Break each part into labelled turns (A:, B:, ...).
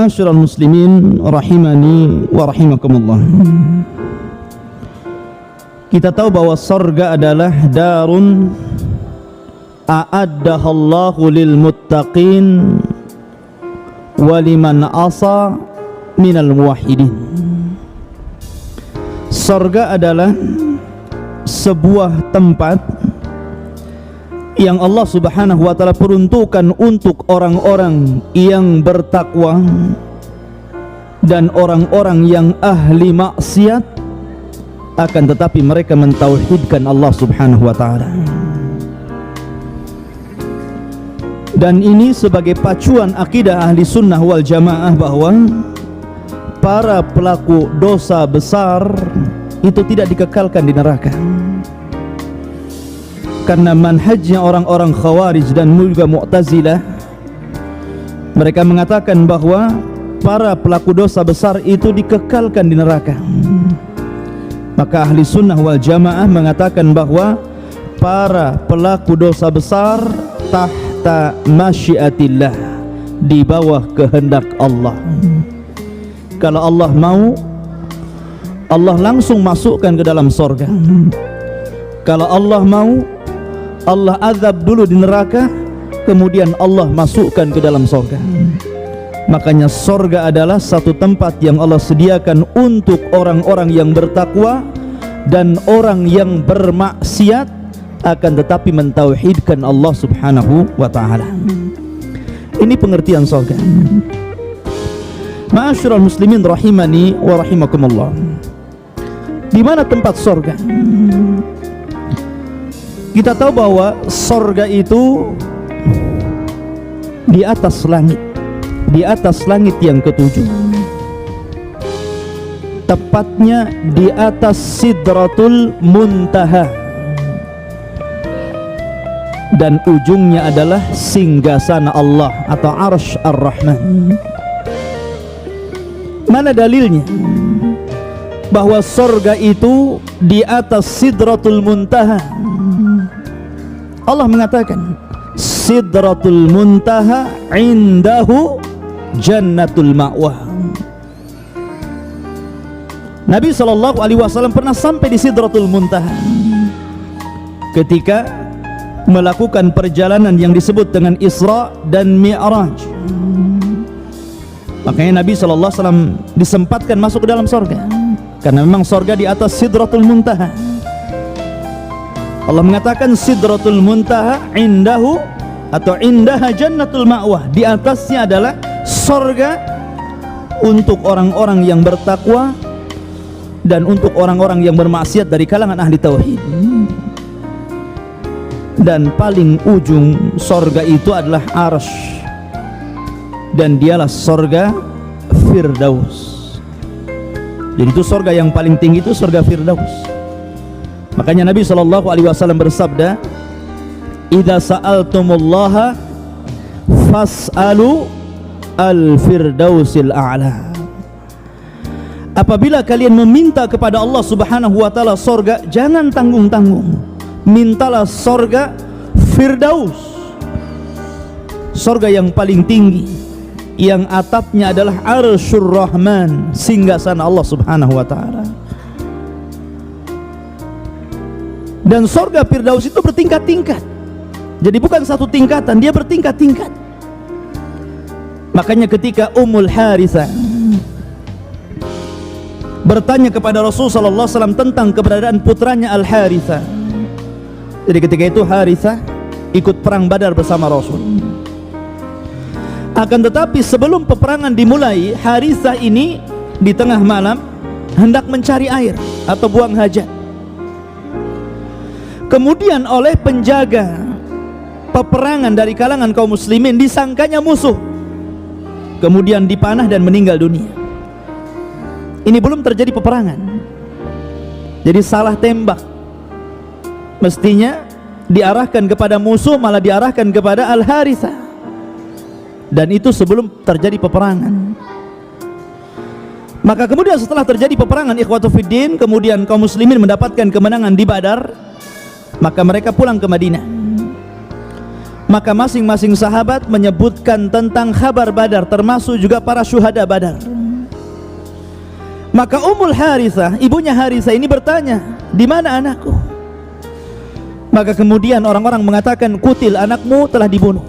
A: Ma'asyiral muslimin rahimani wa rahimakumullah. Kita tahu bahwa surga adalah darun a'addahallahu lil muttaqin wa liman asa minal muwahhidin. Surga adalah sebuah tempat yang Allah Subhanahu wa taala peruntukkan untuk orang-orang yang bertakwa dan orang-orang yang ahli maksiat, akan tetapi mereka mentauhidkan Allah Subhanahu wa taala. Dan ini sebagai pacuan akidah ahli sunnah wal jamaah bahwa para pelaku dosa besar itu tidak dikekalkan di neraka. Karena manhajnya orang-orang Khawarij dan juga Mu'tazilah, mereka mengatakan bahwa para pelaku dosa besar itu dikekalkan di neraka. Maka ahli sunnah wal jamaah mengatakan bahwa para pelaku dosa besar tahta masyiatillah, di bawah kehendak Allah. Kalau Allah mau, Allah langsung masukkan ke dalam surga. Kalau Allah mau, Allah azab dulu di neraka, kemudian Allah masukkan ke dalam surga. Makanya surga adalah satu tempat yang Allah sediakan untuk orang-orang yang bertakwa dan orang yang bermaksiat, akan tetapi mentauhidkan Allah Subhanahu wa ta'ala. Ini pengertian surga. Ma'asyiral muslimin rahimani wa rahimakumullah. Di mana tempat surga? Kita tahu bahwa surga itu di atas langit, di atas langit yang ketujuh, tepatnya di atas Sidratul Muntaha, dan ujungnya adalah singgasana Allah atau Arsy Ar-Rahman. Mana dalilnya bahwa surga itu di atas Sidratul Muntaha? Allah mengatakan Sidratul Muntaha indahu jannatul ma'wah. Nabi SAW pernah sampai di Sidratul Muntaha ketika melakukan perjalanan yang disebut dengan Isra dan Mi'raj. Makanya Nabi SAW disempatkan masuk ke dalam surga, karena memang surga di atas Sidratul Muntaha. Allah mengatakan Sidratul Muntaha indahu atau indaha jannatul ma'wah, di atasnya adalah surga untuk orang-orang yang bertakwa dan untuk orang-orang yang bermaksiat dari kalangan ahli tauhid. Dan paling ujung surga itu adalah Arsy, dan dialah surga Firdaus. Jadi itu surga yang paling tinggi, itu surga Firdaus. Makanya Nabi SAW bersabda, "Idza sa'altumullaha fas'alu al-firdausil a'la." Apabila kalian meminta kepada Allah Subhanahu wa taala surga, jangan tanggung-tanggung, mintalah surga Firdaus, surga yang paling tinggi, yang atapnya adalah Arsyur Rahman, singgasana Allah Subhanahu wa taala. Dan surga Firdaus itu bertingkat-tingkat. Jadi bukan satu tingkatan, dia bertingkat-tingkat. Makanya ketika Ummul Harithah bertanya kepada Rasulullah SAW tentang keberadaan putranya Al-Harithah, jadi ketika itu Harithah ikut perang Badar bersama Rasul. Akan tetapi sebelum peperangan dimulai, Harithah ini di tengah malam hendak mencari air atau buang hajat. Kemudian oleh penjaga peperangan dari kalangan kaum muslimin disangkanya musuh, kemudian dipanah dan meninggal dunia. Ini belum terjadi peperangan, jadi salah tembak. Mestinya diarahkan kepada musuh, malah diarahkan kepada Al-Harithah, dan itu sebelum terjadi peperangan. Maka kemudian setelah terjadi peperangan ikhwatu fiddin, kemudian kaum muslimin mendapatkan kemenangan di Badar, maka mereka pulang ke Madinah. Maka masing-masing sahabat menyebutkan tentang kabar Badar, termasuk juga para syuhada Badar. Maka Ummul Harithah, ibunya Harithah ini bertanya, di mana anakku? Maka kemudian orang-orang mengatakan, kutil, anakmu telah dibunuh.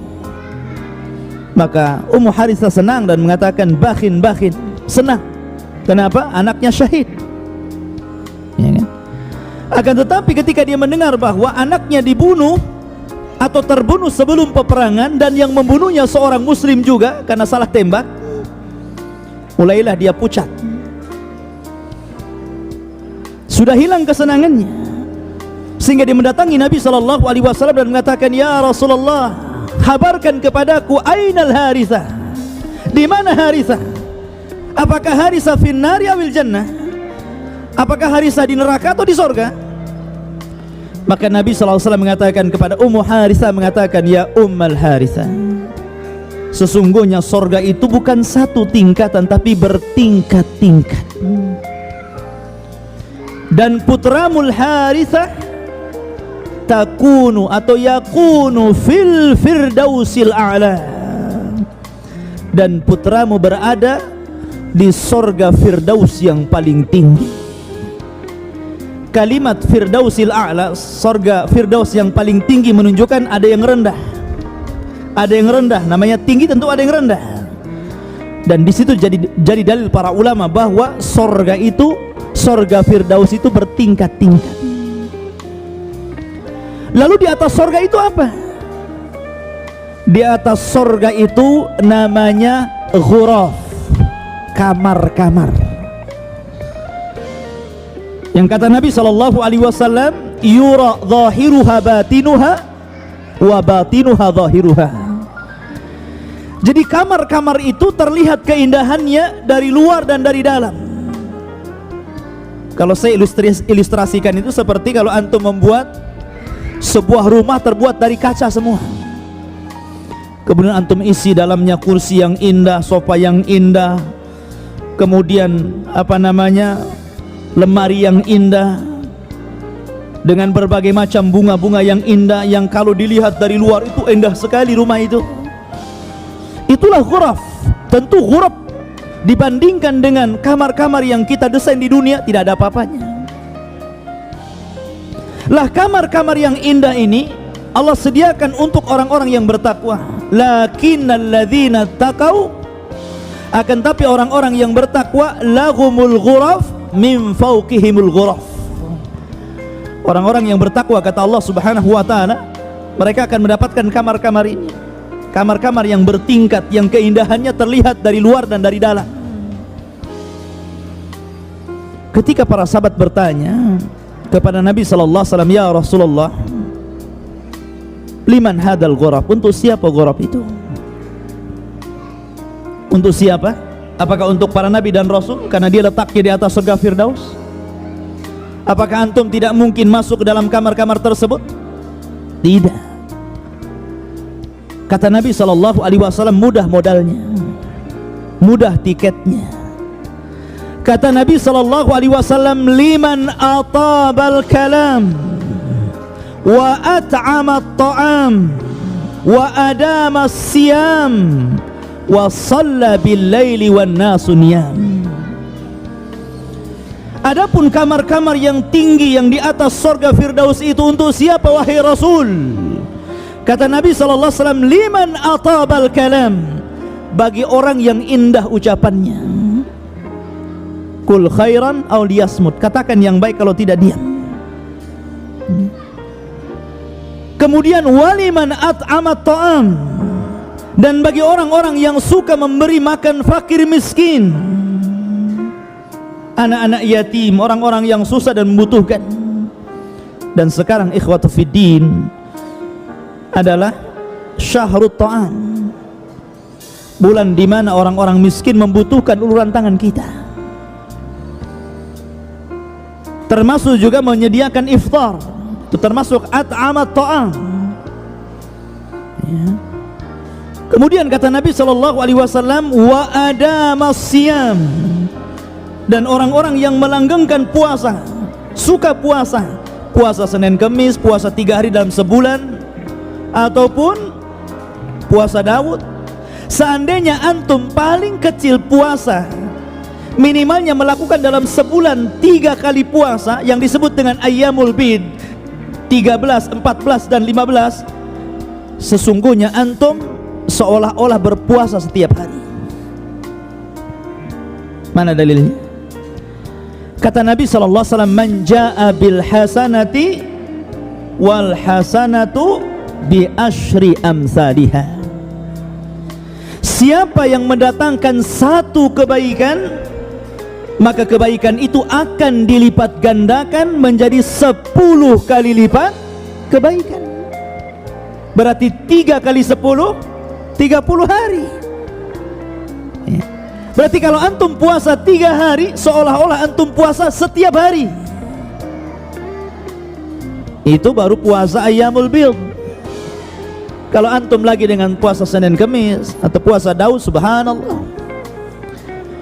A: Maka Ummu Harithah senang dan mengatakan, bakhin, senang. Kenapa? Anaknya syahid. Ya kan? Akan tetapi ketika dia mendengar bahwa anaknya dibunuh atau terbunuh sebelum peperangan, dan yang membunuhnya seorang muslim juga karena salah tembak, mulailah dia pucat. Sudah hilang kesenangannya, sehingga dia mendatangi Nabi SAW dan mengatakan, ya Rasulullah, kabarkan kepadaku, ainal Harithah, di mana Harithah? Apakah Harithah finnari awil jannah? Apakah Harithah di neraka atau di sorga? Maka Nabi SAW mengatakan kepada Ummu Harithah, mengatakan, ya Ummul Harithah, sesungguhnya sorga itu bukan satu tingkatan, tapi bertingkat-tingkat. Dan putramul Harithah takunu atau yakunu fil firdausil a'la, dan putramu berada di sorga firdaus yang paling tinggi. Kalimat firdausil a'la, sorga firdaus yang paling tinggi, menunjukkan ada yang rendah, ada yang rendah. Namanya tinggi, tentu ada yang rendah. Dan di situ jadi dalil para ulama bahwa sorga itu, sorga firdaus itu bertingkat-tingkat. Lalu di atas sorga itu apa? Di atas sorga itu namanya ghuraf, kamar-kamar. Yang kata Nabi SAW, yura zahiruha batinuha wa batinuha zahiruha. Jadi kamar-kamar itu terlihat keindahannya dari luar dan dari dalam. Kalau saya ilustrasikan itu seperti kalau antum membuat sebuah rumah terbuat dari kaca semua, kemudian antum isi dalamnya kursi yang indah, sofa yang indah, kemudian lemari yang indah dengan berbagai macam bunga-bunga yang indah, yang kalau dilihat dari luar itu indah sekali rumah itu. Itulah ghuraf. Tentu ghuraf dibandingkan dengan kamar-kamar yang kita desain di dunia tidak ada apa-apanya. Lah kamar-kamar yang indah ini Allah sediakan untuk orang-orang yang bertakwa. Lakinnal ladzina taqau, akan tapi orang-orang yang bertakwa, lahumul ghuraf min fawqihimul ghuraf. Orang-orang yang bertakwa, kata Allah Subhanahu wa taala, mereka akan mendapatkan kamar-kamar ini, kamar-kamar yang bertingkat, yang keindahannya terlihat dari luar dan dari dalam. Ketika para sahabat bertanya kepada Nabi sallallahu alaihi wasallam, ya Rasulullah, liman hadal ghuraf? Untuk siapa ghuraf itu? Untuk siapa? Apakah untuk para nabi dan rasul karena dia letaknya di atas surga firdaus? Apakah antum tidak mungkin masuk ke dalam kamar-kamar tersebut? Tidak. Kata Nabi SAW, mudah modalnya, mudah tiketnya. Kata Nabi SAW, liman atabal kalam wa at'ama at-ta'am wa adama as-siyam wa shalla bil-laili wan nasu niyam. Adapun kamar-kamar yang tinggi yang di atas surga firdaus itu untuk siapa wahai Rasul? Kata Nabi SAW, liman atabal kalam, bagi orang yang indah ucapannya. Kul khairan aw liyasmut, katakan yang baik kalau tidak diam. Kemudian waliman at'amat ta'am, dan bagi orang-orang yang suka memberi makan fakir miskin, anak-anak yatim, orang-orang yang susah dan membutuhkan. Dan sekarang ikhwatu fiddin adalah syahrut ta'am, bulan di mana orang-orang miskin membutuhkan uluran tangan kita. Termasuk juga menyediakan iftar, itu termasuk at'amat ta'am. Ya. Kemudian kata Nabi SAW, wa adamas siyam, dan orang-orang yang melanggengkan puasa, suka puasa, puasa Senin Kemis, puasa 3 hari dalam sebulan, ataupun puasa Daud. Seandainya antum paling kecil puasa minimalnya melakukan dalam sebulan 3 kali puasa yang disebut dengan ayyamul bid, 13, 14 dan 15, sesungguhnya antum seolah-olah berpuasa setiap hari. Mana dalilnya? Kata Nabi SAW, man jaa bil hasanati wal hasanatu bi asyri amsalihah. Siapa yang mendatangkan satu kebaikan, maka kebaikan itu akan dilipat gandakan menjadi 10 kali lipat kebaikan. Berarti 3 kali 10, 30 hari. Berarti kalau antum puasa 3 hari, seolah-olah antum puasa setiap hari. Itu baru puasa ayyamul bid. Kalau antum lagi dengan puasa Senin Kamis atau puasa Daud, subhanallah.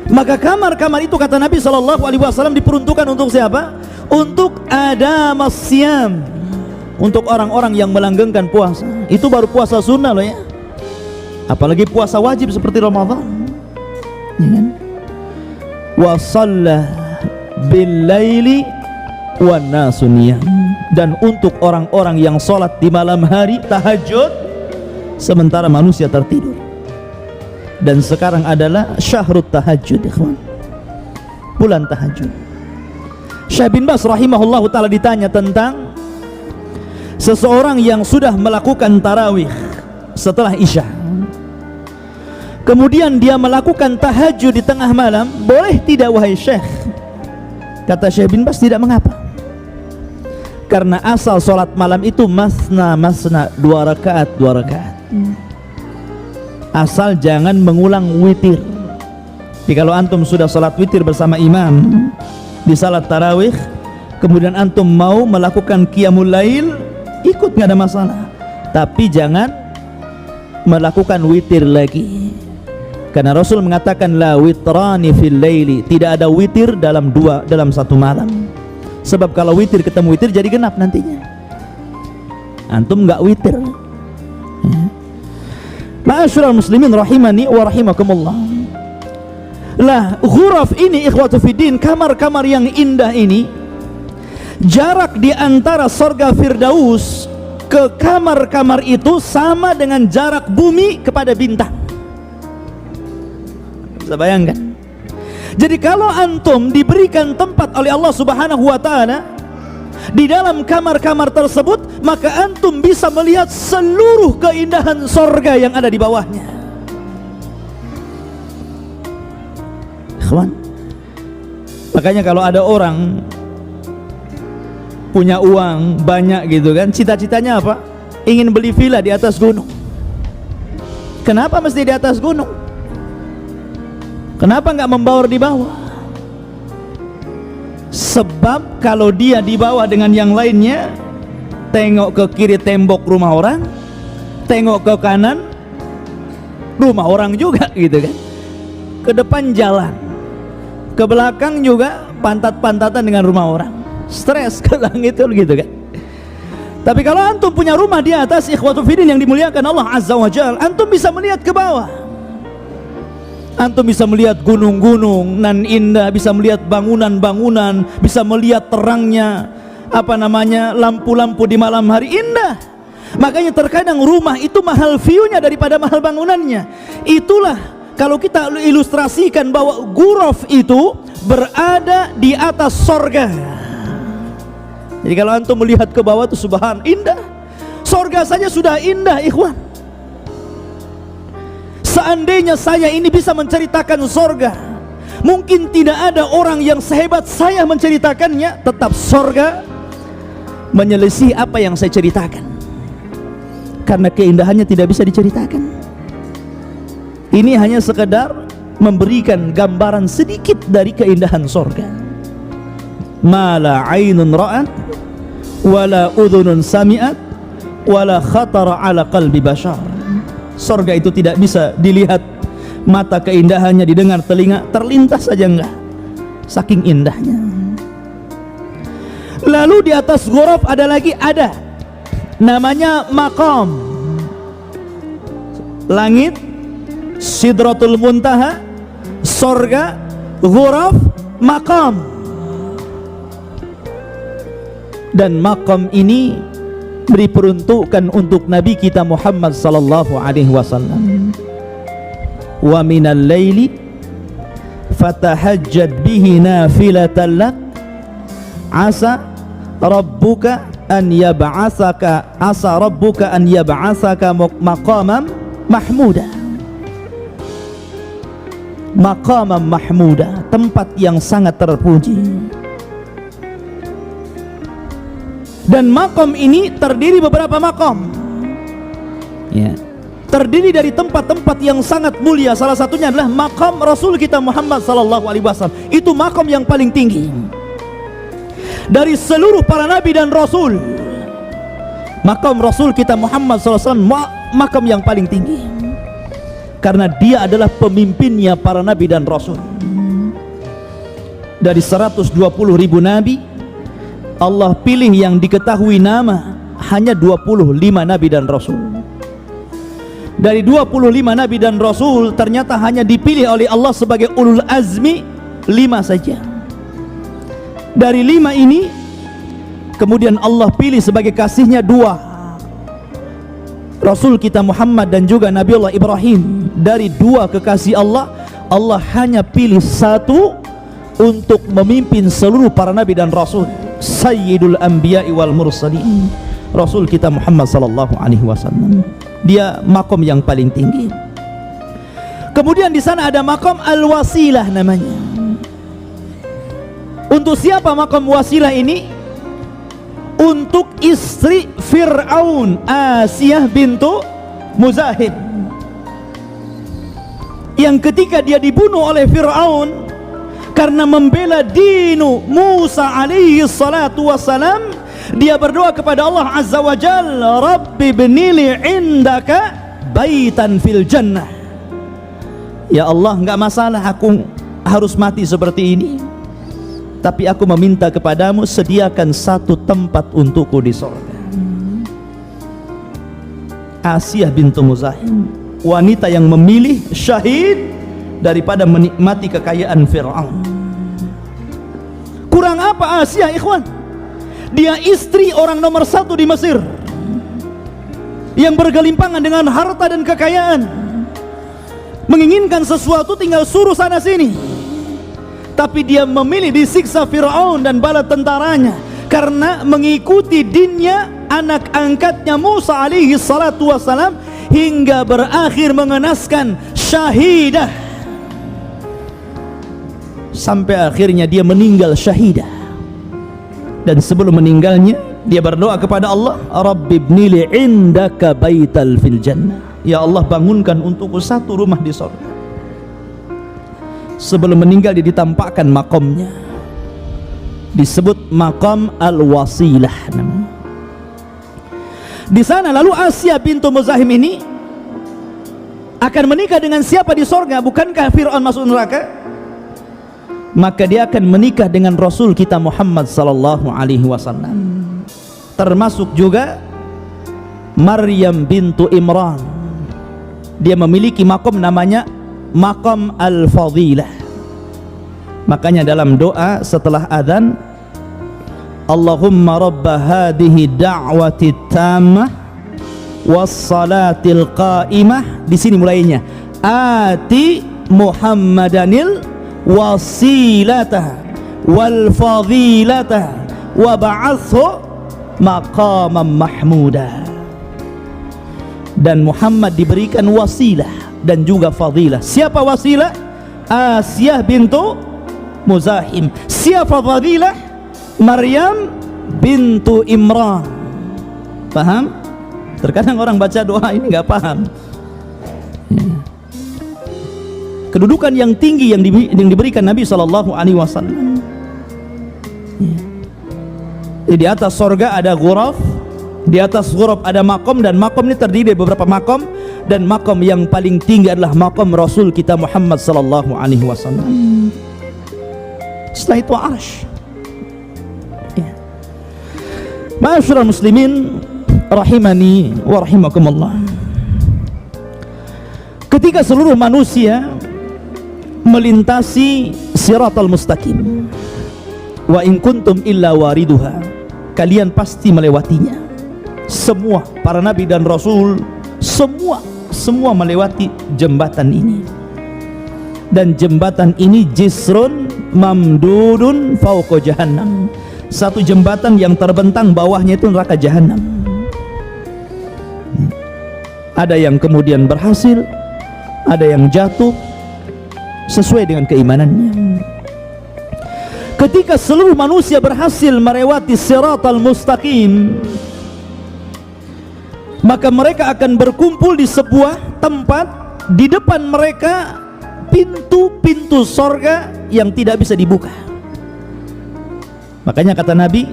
A: Maka kamar-kamar itu kata Nabi SAW diperuntukkan untuk siapa? Untuk adamas siyam, untuk orang-orang yang melanggengkan puasa. Itu baru puasa sunnah loh ya. Apalagi puasa wajib seperti Ramadan ya kan? Wa shalla bil laili wan nasu niyam. Dan untuk orang-orang yang sholat di malam hari, tahajud, sementara manusia tertidur. Dan sekarang adalah syahrut tahajud, ikhwan, bulan tahajud. Syekh bin Baz rahimahullahu ta'ala ditanya tentang seseorang yang sudah melakukan tarawih setelah isya, kemudian dia melakukan tahajud di tengah malam, boleh tidak wahai Syekh? Kata Syekh bin Baz, tidak mengapa, karena asal sholat malam itu masna, 2 rakaat, 2 rakaat. Asal jangan mengulang witir. Jadi kalau antum sudah sholat witir bersama imam di salat tarawih, kemudian antum mau melakukan qiyamul lail, ikut, nggak ada masalah. Tapi jangan melakukan witir lagi, karena Rasul mengatakan la witrani fil laili, tidak ada witir dalam satu malam. Sebab kalau witir ketemu witir jadi genap nantinya. Antum nggak witir. Ma'asyiral muslimin rahimani wa rahimakumullah. Lah, ghuraf ini ikhwatu fiddin, kamar-kamar yang indah ini, jarak di antara surga Firdaus ke kamar-kamar itu sama dengan jarak bumi kepada bintang. Bisa bayangkan? Jadi kalau antum diberikan tempat oleh Allah Subhanahu wa ta'ala di dalam kamar-kamar tersebut, maka antum bisa melihat seluruh keindahan sorga yang ada di bawahnya. Ikhwan, makanya kalau ada orang punya uang banyak gitu kan, cita-citanya apa? Ingin beli villa di atas gunung. Kenapa mesti di atas gunung? Kenapa nggak membawar di bawah? Sebab kalau dia di bawah dengan yang lainnya, tengok ke kiri tembok rumah orang, tengok ke kanan rumah orang juga gitu kan, ke depan jalan, ke belakang juga pantat-pantatan dengan rumah orang, stres ke langit gitu kan. Tapi kalau antum punya rumah di atas, ikhwatu fiddin yang dimuliakan Allah Azza wa Jalla, antum bisa melihat ke bawah. Antum bisa melihat gunung-gunung nan indah, bisa melihat bangunan-bangunan, bisa melihat terangnya lampu-lampu di malam hari, indah. Makanya terkadang rumah itu mahal view-nya daripada mahal bangunannya. Itulah kalau kita ilustrasikan bahwa ghuraf itu berada di atas sorga. Jadi kalau antum melihat ke bawah itu subhan, indah. Sorga saja sudah indah, ikhwan. Seandainya saya ini bisa menceritakan sorga, mungkin tidak ada orang yang sehebat saya menceritakannya, tetap sorga menyelisih apa yang saya ceritakan, karena keindahannya tidak bisa diceritakan. Ini hanya sekedar memberikan gambaran sedikit dari keindahan sorga. Ma la ainun ra'at wala udhunun sami'at wala khatara ala qalbi bashar. Sorga itu tidak bisa dilihat mata keindahannya, didengar telinga, terlintas saja enggak, saking indahnya. Lalu di atas ghuraf ada namanya maqam. langit, Sidratul Muntaha, sorga, ghuraf, maqam. Dan maqam ini diperuntukkan untuk Nabi kita Muhammad sallallahu alaihi wasallam. Wa minal laili fatahajjad bihi nafilatan lak asa rabbuka an yab'atsaka maqaman mahmuda. Maqaman mahmuda, tempat yang sangat terpuji. Dan maqam ini terdiri beberapa maqam, ya, terdiri dari tempat-tempat yang sangat mulia. Salah satunya adalah maqam Rasul kita Muhammad sallallahu alaihi wasallam. Itu maqam yang paling tinggi dari seluruh para nabi dan rasul. Maqam Rasul kita Muhammad sallallahu alaihi wasallam maqam yang paling tinggi, karena dia adalah pemimpinnya para nabi dan rasul. Dari 120.000 nabi, Allah pilih yang diketahui nama hanya 25 nabi dan rasul. Dari 25 nabi dan rasul, ternyata hanya dipilih oleh Allah sebagai ulul azmi 5 saja. Dari 5 ini kemudian Allah pilih sebagai kasihnya 2, Rasul kita Muhammad dan juga Nabiullah Ibrahim. Dari 2 kekasih Allah, Allah hanya pilih 1 untuk memimpin seluruh para nabi dan rasul, Sayyidul Anbiya'i wal Mursalin, Rasul kita Muhammad sallallahu alaihi wasallam. Dia makom yang paling tinggi. Kemudian di sana ada makom al-wasilah namanya. Untuk siapa makom wasilah ini? Untuk istri Fir'aun, Asiyah bintu Muzahim, yang ketika dia dibunuh oleh Fir'aun karena membela dinu Musa alaihi salatu wassalam, dia berdoa kepada Allah azza wa jalla, Rabbi bnili indaka baitan fil jannah. Ya Allah, enggak masalah aku harus mati seperti ini, tapi aku meminta kepadamu, sediakan 1 tempat untukku di surga. Asiyah bintu Muzahim, wanita yang memilih syahid daripada menikmati kekayaan Fir'aun. Kurang apa Asiyah, ikhwan? Dia istri orang nomor 1 di Mesir, yang bergelimpangan dengan harta dan kekayaan, menginginkan sesuatu tinggal suruh sana sini. Tapi dia memilih disiksa Fir'aun dan bala tentaranya karena mengikuti dinnya anak angkatnya Musa alaihi salatu wassalam, hingga berakhir mengenaskan syahidah, sampai akhirnya dia meninggal syahidah. Dan sebelum meninggalnya dia berdoa kepada Allah, Rabbi ibnili indaka baital fil jannah. Ya Allah, bangunkan untukku 1 rumah di surga. Sebelum meninggal dia ditampakkan makomnya, disebut makam al-wasilah namanya. Di sana lalu Asiyah bintu Muzahim ini akan menikah dengan siapa di surga? Bukankah Fir'aun masuk neraka? Maka dia akan menikah dengan Rasul kita Muhammad sallallahu alaihi wasallam. Termasuk juga Maryam bintu Imran. Dia memiliki makom namanya Maqam al-Fadilah. Makanya dalam doa setelah adzan, Allahumma rabba hadhihi da'wati tammah was-salatil qa'imah, di sini mulainya, ati Muhammadanil wasilata wal fadilata wa ba'athu maqaman mahmuda. Dan Muhammad diberikan wasilah dan juga fadilah. Siapa wasilah? Asiyah bintu Muzahim. Siapa fadilah? Maryam bintu Imran. Paham? Terkadang orang baca doa ini nggak paham. Kedudukan yang tinggi yang diberikan Nabi sallallahu alaihi wasallam. Di atas surga ada ghuraf, di atas ghuraf ada makom, dan makom ini terdiri dari beberapa makom, dan makom yang paling tinggi adalah makom Rasul kita Muhammad sallallahu alaihi wasallam. Setelah itu arsy. Ma'asyiral muslimin rahimani wa rahimakumullah. ketika seluruh manusia melintasi siratal mustaqim, wa in kuntum illa wariduha, kalian pasti melewatinya. Semua para nabi dan rasul, semua melewati jembatan ini. Dan jembatan ini jisrun mamdudun fauqa jahannam, satu jembatan yang terbentang bawahnya itu neraka jahanam. Ada yang kemudian berhasil, ada yang jatuh sesuai dengan keimanannya. Ketika seluruh manusia berhasil melewati siratal mustaqim, maka mereka akan berkumpul di sebuah tempat. Di depan mereka pintu-pintu sorga yang tidak bisa dibuka. Makanya kata Nabi,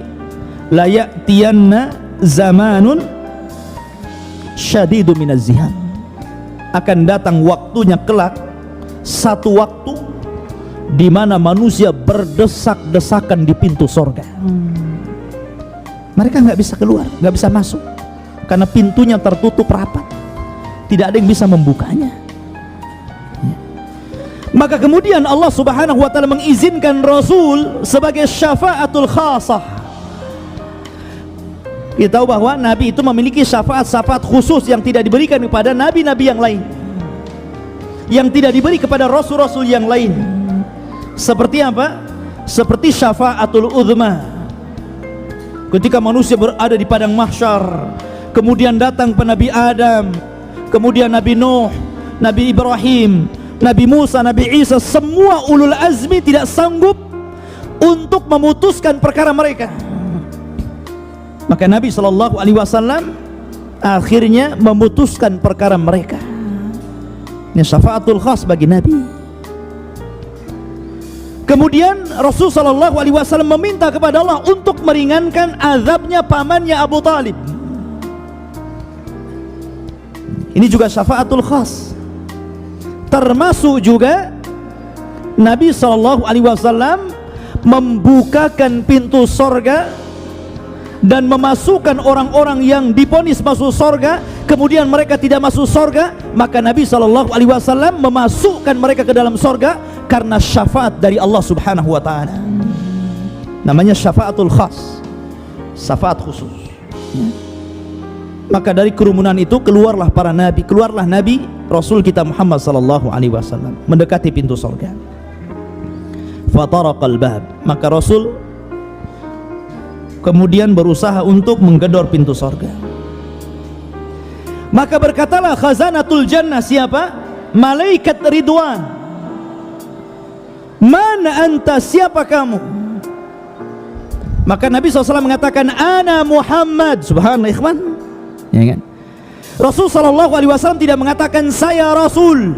A: la ya'tiyanna zamanun syadidu minaz ziham, akan datang waktunya kelak, satu waktu di mana manusia berdesak-desakan di pintu sorga. Mereka nggak bisa keluar, nggak bisa masuk, karena pintunya tertutup rapat, tidak ada yang bisa membukanya. Maka kemudian Allah Subhanahu wa ta'ala mengizinkan Rasul sebagai syafaatul khasah. Kita tahu bahwa Nabi itu memiliki syafaat-syafaat khusus yang tidak diberikan kepada nabi-nabi yang lain, yang tidak diberi kepada rasul-rasul yang lain. Seperti apa? Seperti syafaatul uzma. Ketika manusia berada di padang mahsyar, kemudian datang Nabi Adam, kemudian Nabi Nuh, Nabi Ibrahim, Nabi Musa, Nabi Isa, semua ulul azmi tidak sanggup untuk memutuskan perkara mereka. Maka Nabi SAW akhirnya memutuskan perkara mereka. Ini syafaatul khas bagi Nabi. Kemudian Rasul SAW meminta kepada Allah untuk meringankan azabnya pamannya Abu Talib. Ini juga syafaatul khas. Termasuk juga Nabi SAW membukakan pintu sorga dan memasukkan orang-orang yang divonis masuk sorga, kemudian mereka tidak masuk sorga, maka Nabi SAW memasukkan mereka ke dalam sorga karena syafaat dari Allah Subhanahu wa ta'ala. Namanya syafaatul khas, syafaat khusus. Maka dari kerumunan itu keluarlah para nabi, keluarlah Nabi Rasul kita Muhammad SAW mendekati pintu sorga. Fataraqal bab, maka Rasul kemudian berusaha untuk menggedor pintu sorga. Maka berkatalah khazanatul jannah, siapa? Malaikat Ridwan. Mana anta, siapa kamu? Maka Nabi SAW mengatakan, ana Muhammad. Subhanallah, ikhwan, ya kan? Rasul SAW tidak mengatakan saya Rasul,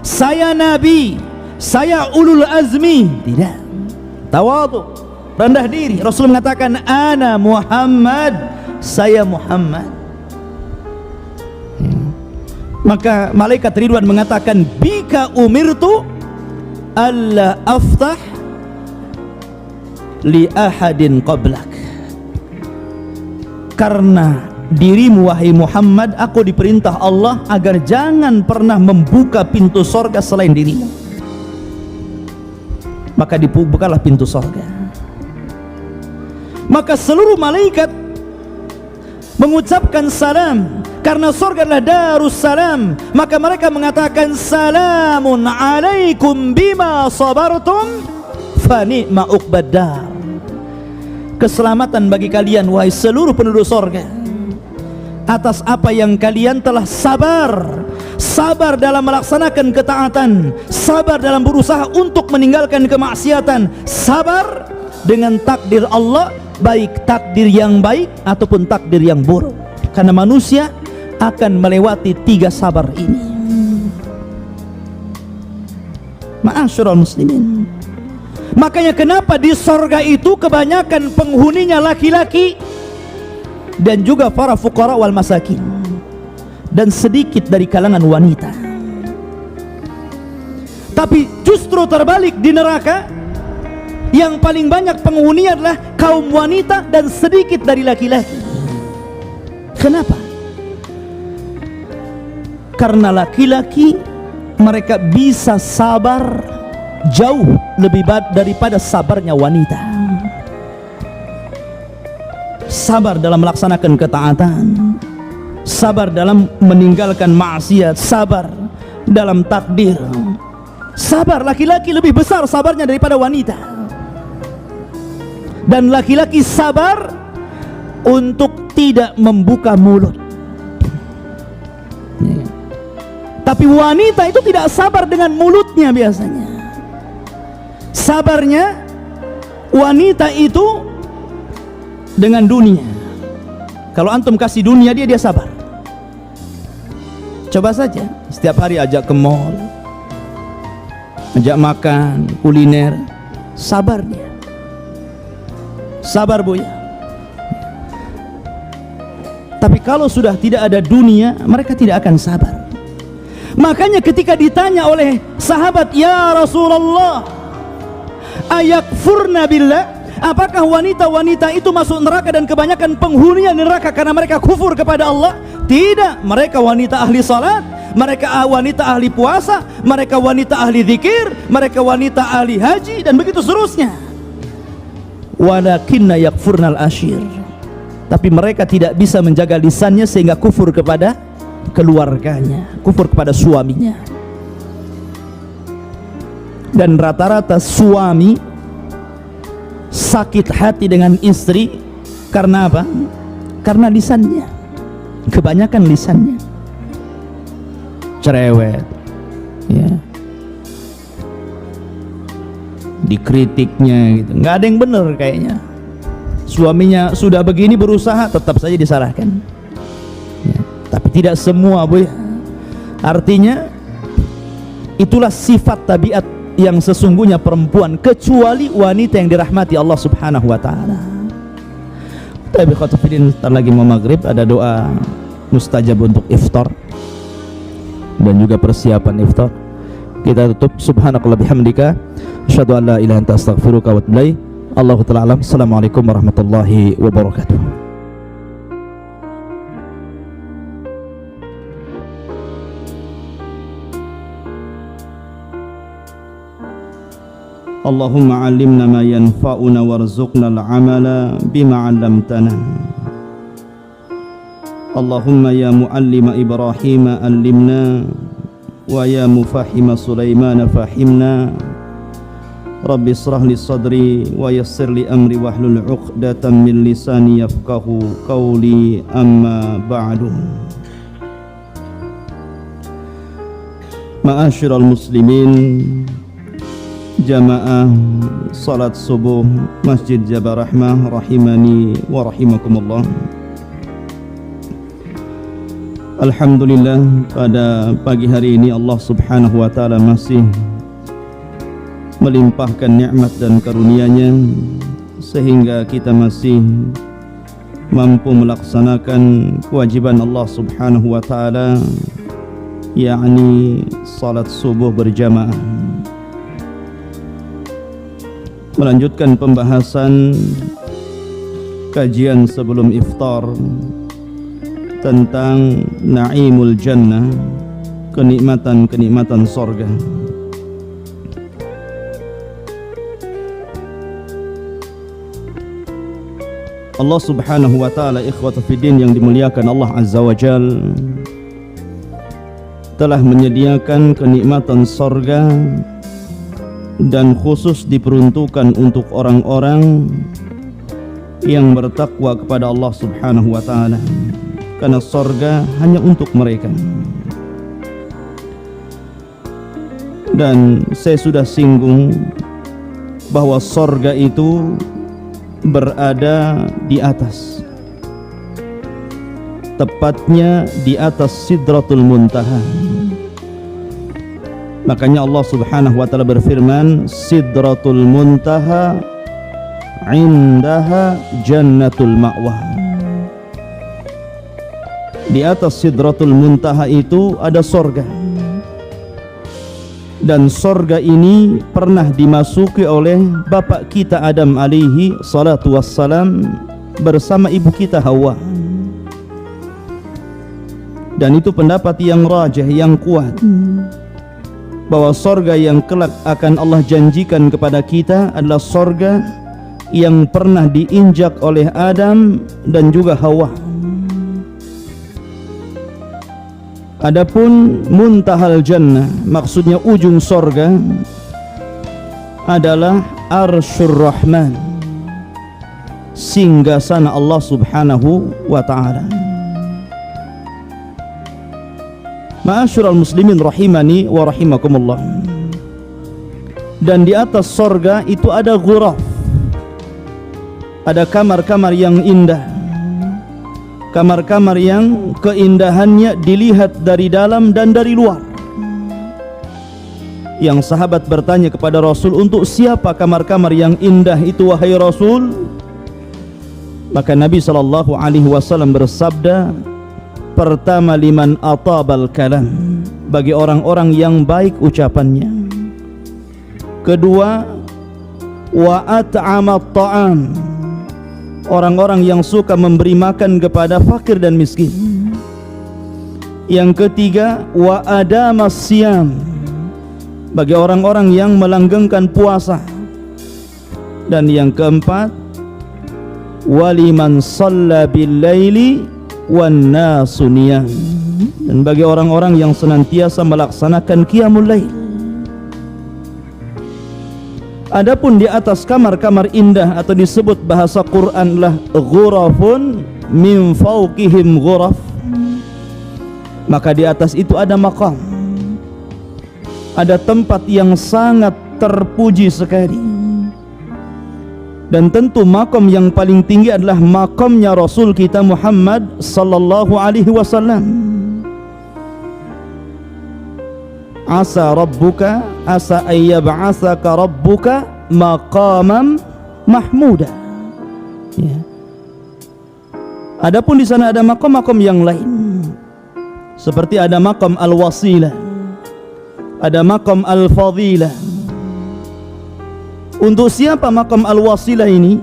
A: saya Nabi, saya ulul azmi. Tidak. Tawadhu, rendah diri. Rasul mengatakan ana Muhammad, saya Muhammad. Maka malaikat Ridwan mengatakan, bika umirtu alla aftah li ahadin qablak. Karena dirimu wahai Muhammad, aku diperintah Allah agar jangan pernah membuka pintu sorga selain dirimu. Maka dibukalah pintu sorga. Maka seluruh malaikat mengucapkan salam, karena sorga adalah darus salam. Maka mereka mengatakan, salamun alaikum bima sabartum fa ni'ma uqbad dar. Keselamatan bagi kalian wahai seluruh penduduk sorga, atas apa yang kalian telah sabar. Sabar dalam melaksanakan ketaatan, sabar dalam berusaha untuk meninggalkan kemaksiatan, sabar dengan takdir Allah, baik takdir yang baik ataupun takdir yang buruk. Karena manusia akan melewati 3 sabar ini. Ma'asyiral muslimin, makanya kenapa di sorga itu kebanyakan penghuninya laki-laki dan juga para fuqara wal masakin, dan sedikit dari kalangan wanita. Tapi justru terbalik di neraka, yang paling banyak penghuni adalah kaum wanita dan sedikit dari laki-laki. Kenapa? Karena laki-laki mereka bisa sabar jauh lebih daripada sabarnya wanita. Sabar dalam melaksanakan ketaatan, sabar dalam meninggalkan maksiat, sabar dalam takdir. Sabar laki-laki lebih besar sabarnya daripada wanita. Dan laki-laki sabar untuk tidak membuka mulut. Tapi wanita itu tidak sabar dengan mulutnya biasanya. Sabarnya wanita itu dengan dunia. Kalau antum kasih dunia dia sabar. Coba saja setiap hari ajak ke mall, ajak makan, kuliner, sabar dia. Sabar bu ya. Tapi kalau sudah tidak ada dunia, mereka tidak akan sabar. Makanya ketika ditanya oleh sahabat, ya Rasulullah, ayakfurna billah, apakah wanita-wanita itu masuk neraka dan kebanyakan penghuninya neraka karena mereka kufur kepada Allah? Tidak, mereka wanita ahli salat, mereka wanita ahli puasa, mereka wanita ahli zikir, mereka wanita ahli haji, dan begitu seterusnya. Walakinna yakfurnal ashir, tapi mereka tidak bisa menjaga lisannya sehingga kufur kepada keluarganya, kufur kepada suaminya. Dan rata-rata suami sakit hati dengan istri karena apa? Karena lisannya, kebanyakan lisannya cerewet ya, dikritiknya gitu, nggak ada yang benar kayaknya. Suaminya sudah begini berusaha, tetap saja disalahkan ya. Tapi tidak semua bu ya. Artinya itulah sifat tabiat yang sesungguhnya perempuan, kecuali wanita yang dirahmati Allah subhanahu wa ta'ala. Tapi khotofidin, ntar lagi mau maghrib ada doa mustajab untuk iftar dan juga persiapan iftar. Kita tutup. Subhanakallah bihamdika, asyhadu an la ilaha illa anta astaghfiruka wa atubu ilaik. Allahu ta'ala alam. Assalamualaikum warahmatullahi wabarakatuh. Allahumma alimna ma yanfa'una warzuqna al-amala bima 'allamtana. Allahumma ya muallima Ibrahim allimna, wa ya mufahhima Sulaiman fahimna. Rabbi israh li sadri wa yassir li amri wahlul 'uqdatam min lisani yafqahu qawli, amma ba'du. Ma'asyiral muslimin, jamaah salat subuh Masjid Jabal Rahmah rahimani wa rahimakumullah. Alhamdulillah, pada pagi hari ini Allah subhanahu wa ta'ala masih melimpahkan nikmat dan karunia-Nya sehingga kita masih mampu melaksanakan kewajiban Allah subhanahu wa ta'ala, yakni salat subuh berjamaah. Melanjutkan pembahasan kajian sebelum iftar tentang Na'imul Jannah, kenikmatan-kenikmatan sorga. Allah subhanahu wa ta'ala, ikhwata fiddin yang dimuliakan Allah azza wa jal, telah menyediakan kenikmatan sorga dan khusus diperuntukkan untuk orang-orang yang bertakwa kepada Allah subhanahu wa ta'ala, karena sorga hanya untuk mereka. Dan saya sudah singgung bahwa sorga itu berada di atas, tepatnya di atas Sidratul Muntaha. Makanya Allah subhanahu wa ta'ala berfirman, Sidratul Muntaha indaha jannatul ma'wah. Di atas Sidratul Muntaha itu ada sorga, dan sorga ini pernah dimasuki oleh bapak kita Adam alaihi salatu wassalam bersama ibu kita Hawa. Dan itu pendapat yang rajih, yang kuat. bahwa sorga yang kelak akan Allah janjikan kepada kita adalah sorga yang pernah diinjak oleh Adam dan juga Hawa. Adapun muntahal jannah, maksudnya ujung sorga, adalah Arsyur Rahman, singgasana Allah Subhanahu wa ta'ala. Ma'asyiral muslimin rahimani wa rahimakumullah. Dan di atas sorga itu ada ghuraf, ada kamar-kamar yang indah, kamar-kamar yang keindahannya dilihat dari dalam dan dari luar. Yang sahabat bertanya kepada Rasul, untuk siapa kamar-kamar yang indah itu wahai Rasul? Maka Nabi SAW bersabda, pertama liman atabal kalam, bagi orang-orang yang baik ucapannya. Kedua, wa at'amat ta'am, orang-orang yang suka memberi makan kepada fakir dan miskin. Yang ketiga, wa adamas siyam, bagi orang-orang yang melanggengkan puasa. Dan yang keempat, waliman shalla bil laili wan nasu niyam, dan bagi orang-orang yang senantiasa melaksanakan qiyamul lail. Adapun di atas kamar-kamar indah atau disebut bahasa Quran lah ghurafun min fawqihim ghuraf, maka di atas itu ada maqam, ada tempat yang sangat terpuji sekali. Dan tentu makom yang paling tinggi adalah makomnya Rasul kita Muhammad sallallahu alaihi wasallam. Asa rabbuka asa ayyab'atsaka rabbuka maqaman mahmuda. Ya. Adapun di sana ada makom-makom yang lain, seperti ada makom al-wasilah, ada makom al-fadilah. Untuk siapa makom al-wasilah ini?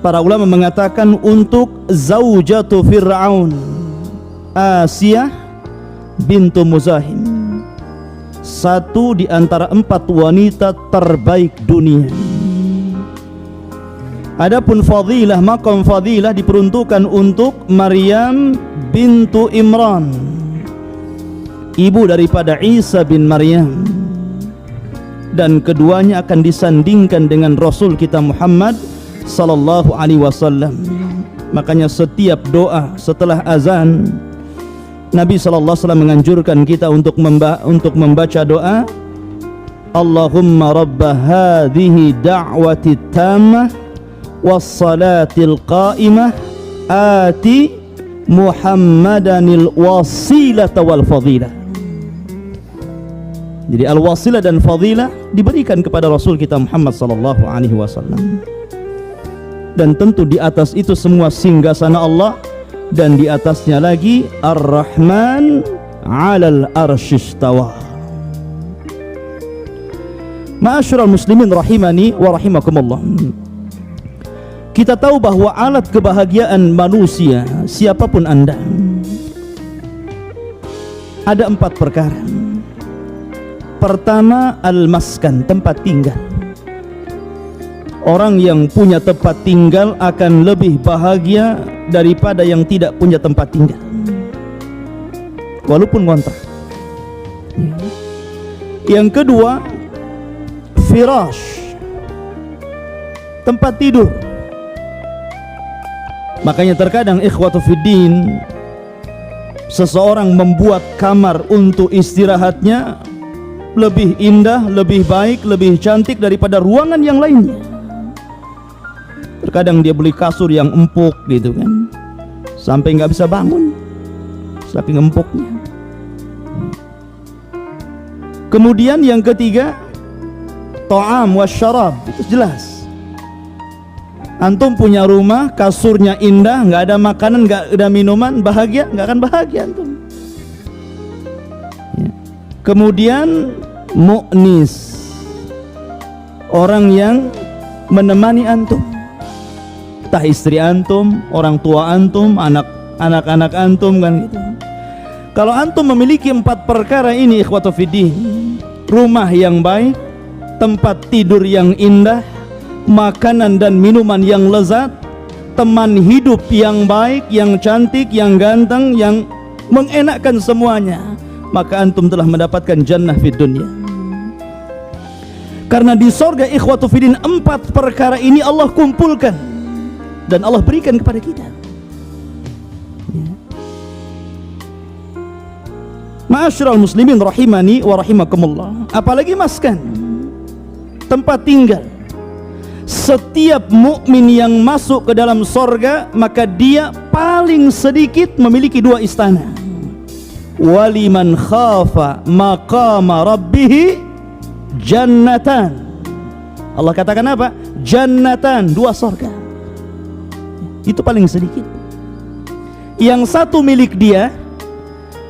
A: Para ulama mengatakan untuk zaujatu Fir'aun, Asiyah bintu Muzahim, satu di antara 4 wanita terbaik dunia. Adapun fadilah, makom fadilah diperuntukkan untuk Maryam bintu Imran, ibu daripada Isa bin Maryam. Dan keduanya akan disandingkan dengan Rasul kita Muhammad sallallahu alaihi wasallam. Makanya setiap doa setelah azan, Nabi sallallahu alaihi wasallam menganjurkan kita untuk membaca doa, Allahumma rabba hadhihi da'wati tammah was salatil qa'imah ati Muhammadanil wasilata wal fadilah. Jadi al-wasilah dan fadilah diberikan kepada Rasul kita Muhammad sallallahu alaihi wasallam. Dan tentu di atas itu semua singgasana Allah, dan di atasnya lagi Ar-Rahman 'alal arsyistawa. Ma'asyiral muslimin rahimani wa rahimakumullah. Kita tahu bahwa alat kebahagiaan manusia, siapapun Anda, ada 4 perkara. Pertama, al-maskan, tempat tinggal. Orang yang punya tempat tinggal akan lebih bahagia daripada yang tidak punya tempat tinggal, walaupun ngontrak. Yang kedua, firash, tempat tidur. Makanya terkadang ikhwatu fiddin, seseorang membuat kamar untuk istirahatnya lebih indah, lebih baik, lebih cantik daripada ruangan yang lainnya. Terkadang dia beli kasur yang empuk gitu kan, sampai nggak bisa bangun saking empuknya. Kemudian yang ketiga, ta'am wasyarab, itu jelas. Antum punya rumah, kasurnya indah, nggak ada makanan, nggak ada minuman, bahagia? Nggak akan bahagia antum. Ya. Kemudian mu'nis, orang yang menemani antum, entah istri antum, orang tua antum, anak-anak antum kan gitu. Kalau antum memiliki 4 perkara ini, ikhwatu fiddin, rumah yang baik, tempat tidur yang indah, makanan dan minuman yang lezat, teman hidup yang baik, yang cantik, yang ganteng, yang mengenakkan semuanya, maka antum telah mendapatkan jannah fid dunya. Karena di sorga, ikhwatu fiddin, 4 perkara ini Allah kumpulkan dan Allah berikan kepada kita. Ma'asyiral muslimin rahimani wa rahimakumullah. Apalagi maskan, tempat tinggal. Setiap mukmin yang masuk ke dalam sorga, maka dia paling sedikit memiliki 2 istana. Waliman khafa maqama rabbih jannatan. Allah katakan apa? Jannatan, 2 sorga. Itu paling sedikit. Yang satu milik dia,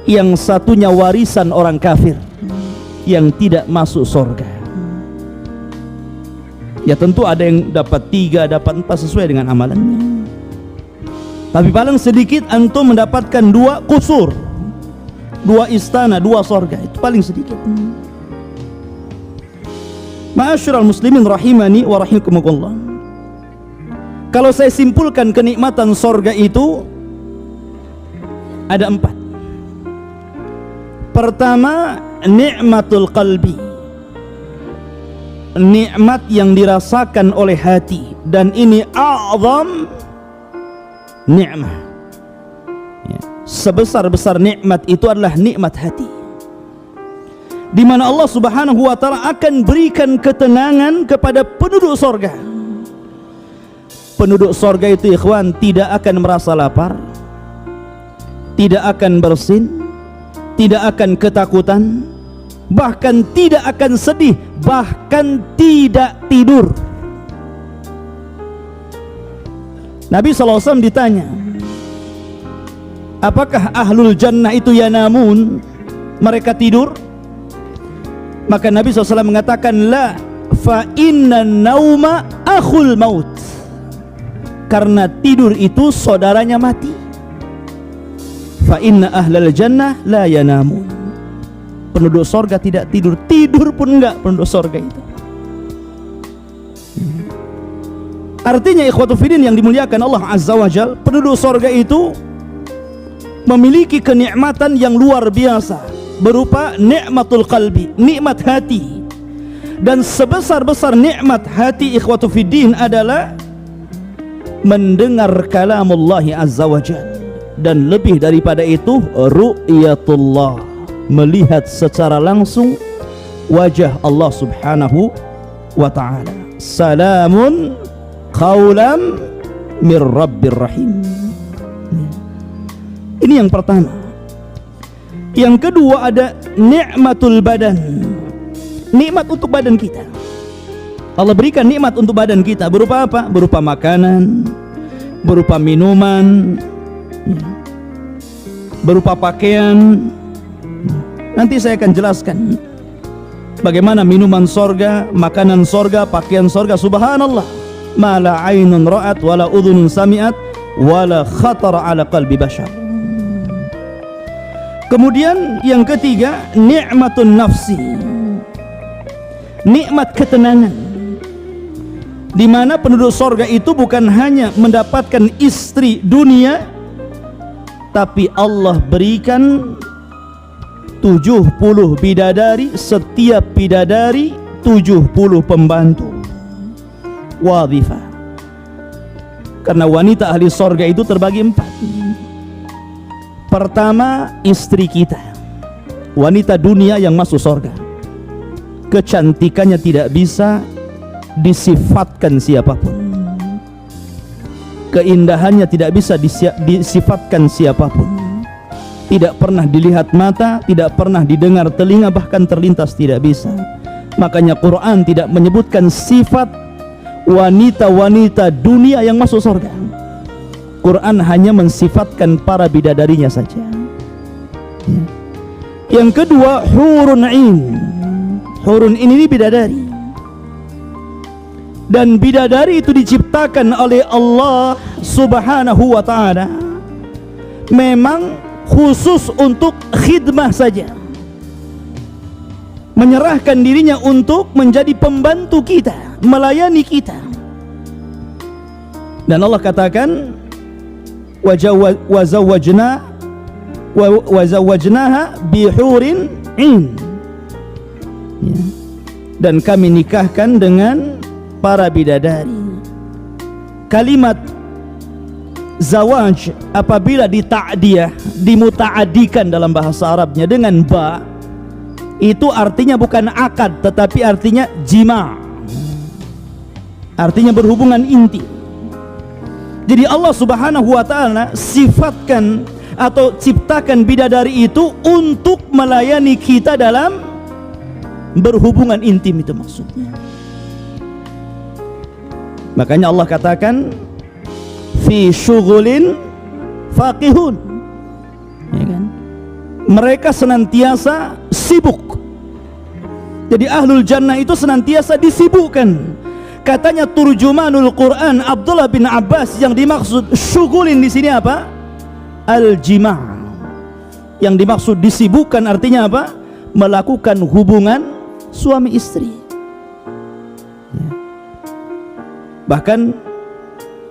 A: yang satunya warisan orang kafir yang tidak masuk sorga. Ya tentu ada yang dapat 3, dapat 4 sesuai dengan amalannya. Tapi paling sedikit antum mendapatkan 2 kusur, 2 istana, 2 sorga. Itu paling sedikit. Ma'asyiral muslimin rahimani wa rahimakumullah. Kalau saya simpulkan kenikmatan sorga itu ada 4. Pertama, nikmatul qalbi, nikmat yang dirasakan oleh hati, dan ini a'zam nikmat. Sebesar-besar nikmat itu adalah nikmat hati, di mana Allah Subhanahu wa taala akan berikan ketenangan kepada penduduk sorga. Penduduk sorga itu, ikhwan, tidak akan merasa lapar, tidak akan bersin, tidak akan ketakutan, bahkan tidak akan sedih, bahkan tidak tidur. Nabi SAW ditanya, apakah ahlul jannah itu yanamun, mereka tidur? Maka Nabi SAW mengatakan, la, fa inna nauma akhul maut. Karena tidur itu saudaranya mati. Fa inna ahlal jannah la yanamun. Penduduk sorga tidak tidur, tidur pun enggak penduduk sorga itu. Artinya, ikhwatu fiddin yang dimuliakan Allah Azza wa Jal, penduduk sorga itu memiliki kenikmatan yang luar biasa, berupa nikmatul qalbi, nikmat hati. Dan sebesar-besar nikmat hati, ikhwatu fiddin, adalah mendengar kalamullahi Azza wa Jal. Dan lebih daripada itu, ru'yatullah, melihat secara langsung wajah Allah Subhanahu wa ta'ala. Salamun qawlam mir rabbir rahim. Ini yang pertama. Yang kedua, ada nikmatul badan, nikmat untuk badan kita. Allah berikan nikmat untuk badan kita, berupa apa? Berupa makanan, berupa minuman, berupa pakaian. Nanti saya akan jelaskan bagaimana minuman sorga, makanan sorga, pakaian sorga. Subhanallah, ma la aynun ra'at wa la udhunun sami'at wa la khatara ala qalbi bashar. Kemudian yang ketiga, nikmatun nafsi, nikmat ketenangan, di mana penduduk sorga itu bukan hanya mendapatkan istri dunia, tapi Allah berikan 70 bidadari, setiap bidadari 70 pembantu wadhifah. Karena wanita ahli sorga itu terbagi 4. Pertama, istri kita, wanita dunia yang masuk sorga. Kecantikannya tidak bisa disifatkan siapapun, keindahannya tidak bisa disifatkan siapapun, tidak pernah dilihat mata, tidak pernah didengar telinga, bahkan terlintas tidak bisa. Makanya Quran tidak menyebutkan sifat wanita-wanita dunia yang masuk surga. Quran hanya mensifatkan para bidadarinya saja. Yang kedua, hurun ain. Hurun ini bidadari, dan bidadari itu diciptakan oleh Allah Subhanahu wa ta'ala. Memang khusus untuk khidmah saja, menyerahkan dirinya untuk menjadi pembantu kita, melayani kita. Dan Allah katakan wazawwajnaha bihurin in, ya. Dan kami nikahkan dengan para bidadari. Kalimat zawaj apabila dita'diyah, dimuta'adikan dalam bahasa Arabnya dengan ba, itu artinya bukan akad tetapi artinya jima', artinya berhubungan inti. Jadi Allah Subhanahu wa ta'ala sifatkan atau ciptakan bidadari itu untuk melayani kita dalam berhubungan intim, itu maksudnya. Makanya Allah katakan fi syughulin faqihun, ya kan? Mereka senantiasa sibuk. Jadi ahlul jannah itu senantiasa disibukkan. Katanya turjumanul Quran Abdullah bin Abbas, yang dimaksud syughulin di sini apa? Al-jima'. Yang dimaksud disibukkan artinya apa? Melakukan hubungan suami istri. Ya. Bahkan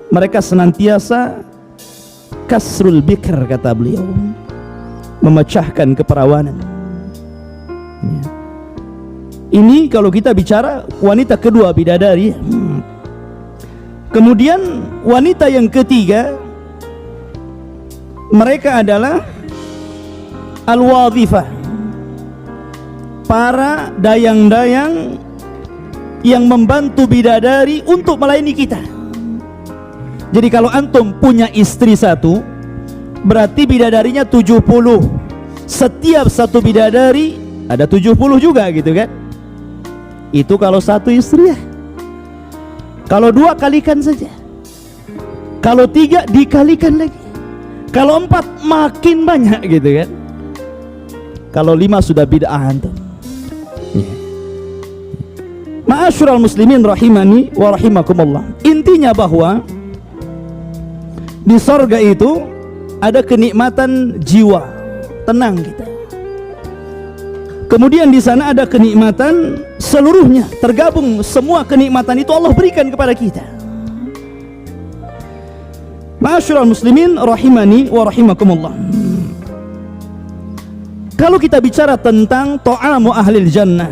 A: mereka senantiasa kasrul bikr, kata beliau, memecahkan keperawanan. Ya. Ini kalau kita bicara wanita kedua, bidadari. Kemudian wanita yang ketiga, mereka adalah al-wadhifah, para dayang-dayang yang membantu bidadari untuk melayani kita. Jadi kalau antum punya istri satu, berarti bidadarinya 70. Setiap satu bidadari ada 70 juga, gitu kan? Itu kalau satu istri ya. Kalau dua kalikan saja. Kalau tiga dikalikan lagi. Kalau empat makin banyak, gitu kan? Kalau lima sudah bid'ah antum. Ma'asyiral muslimin rahimani wa rahimakumullah. Intinya bahwa di sorga itu ada kenikmatan jiwa, tenang kita. Kemudian di sana ada kenikmatan seluruhnya, tergabung semua kenikmatan itu Allah berikan kepada kita. Ma'asyiral muslimin rahimani wa rahimakumullah. Kalau kita bicara tentang ta'amu ahlil jannah,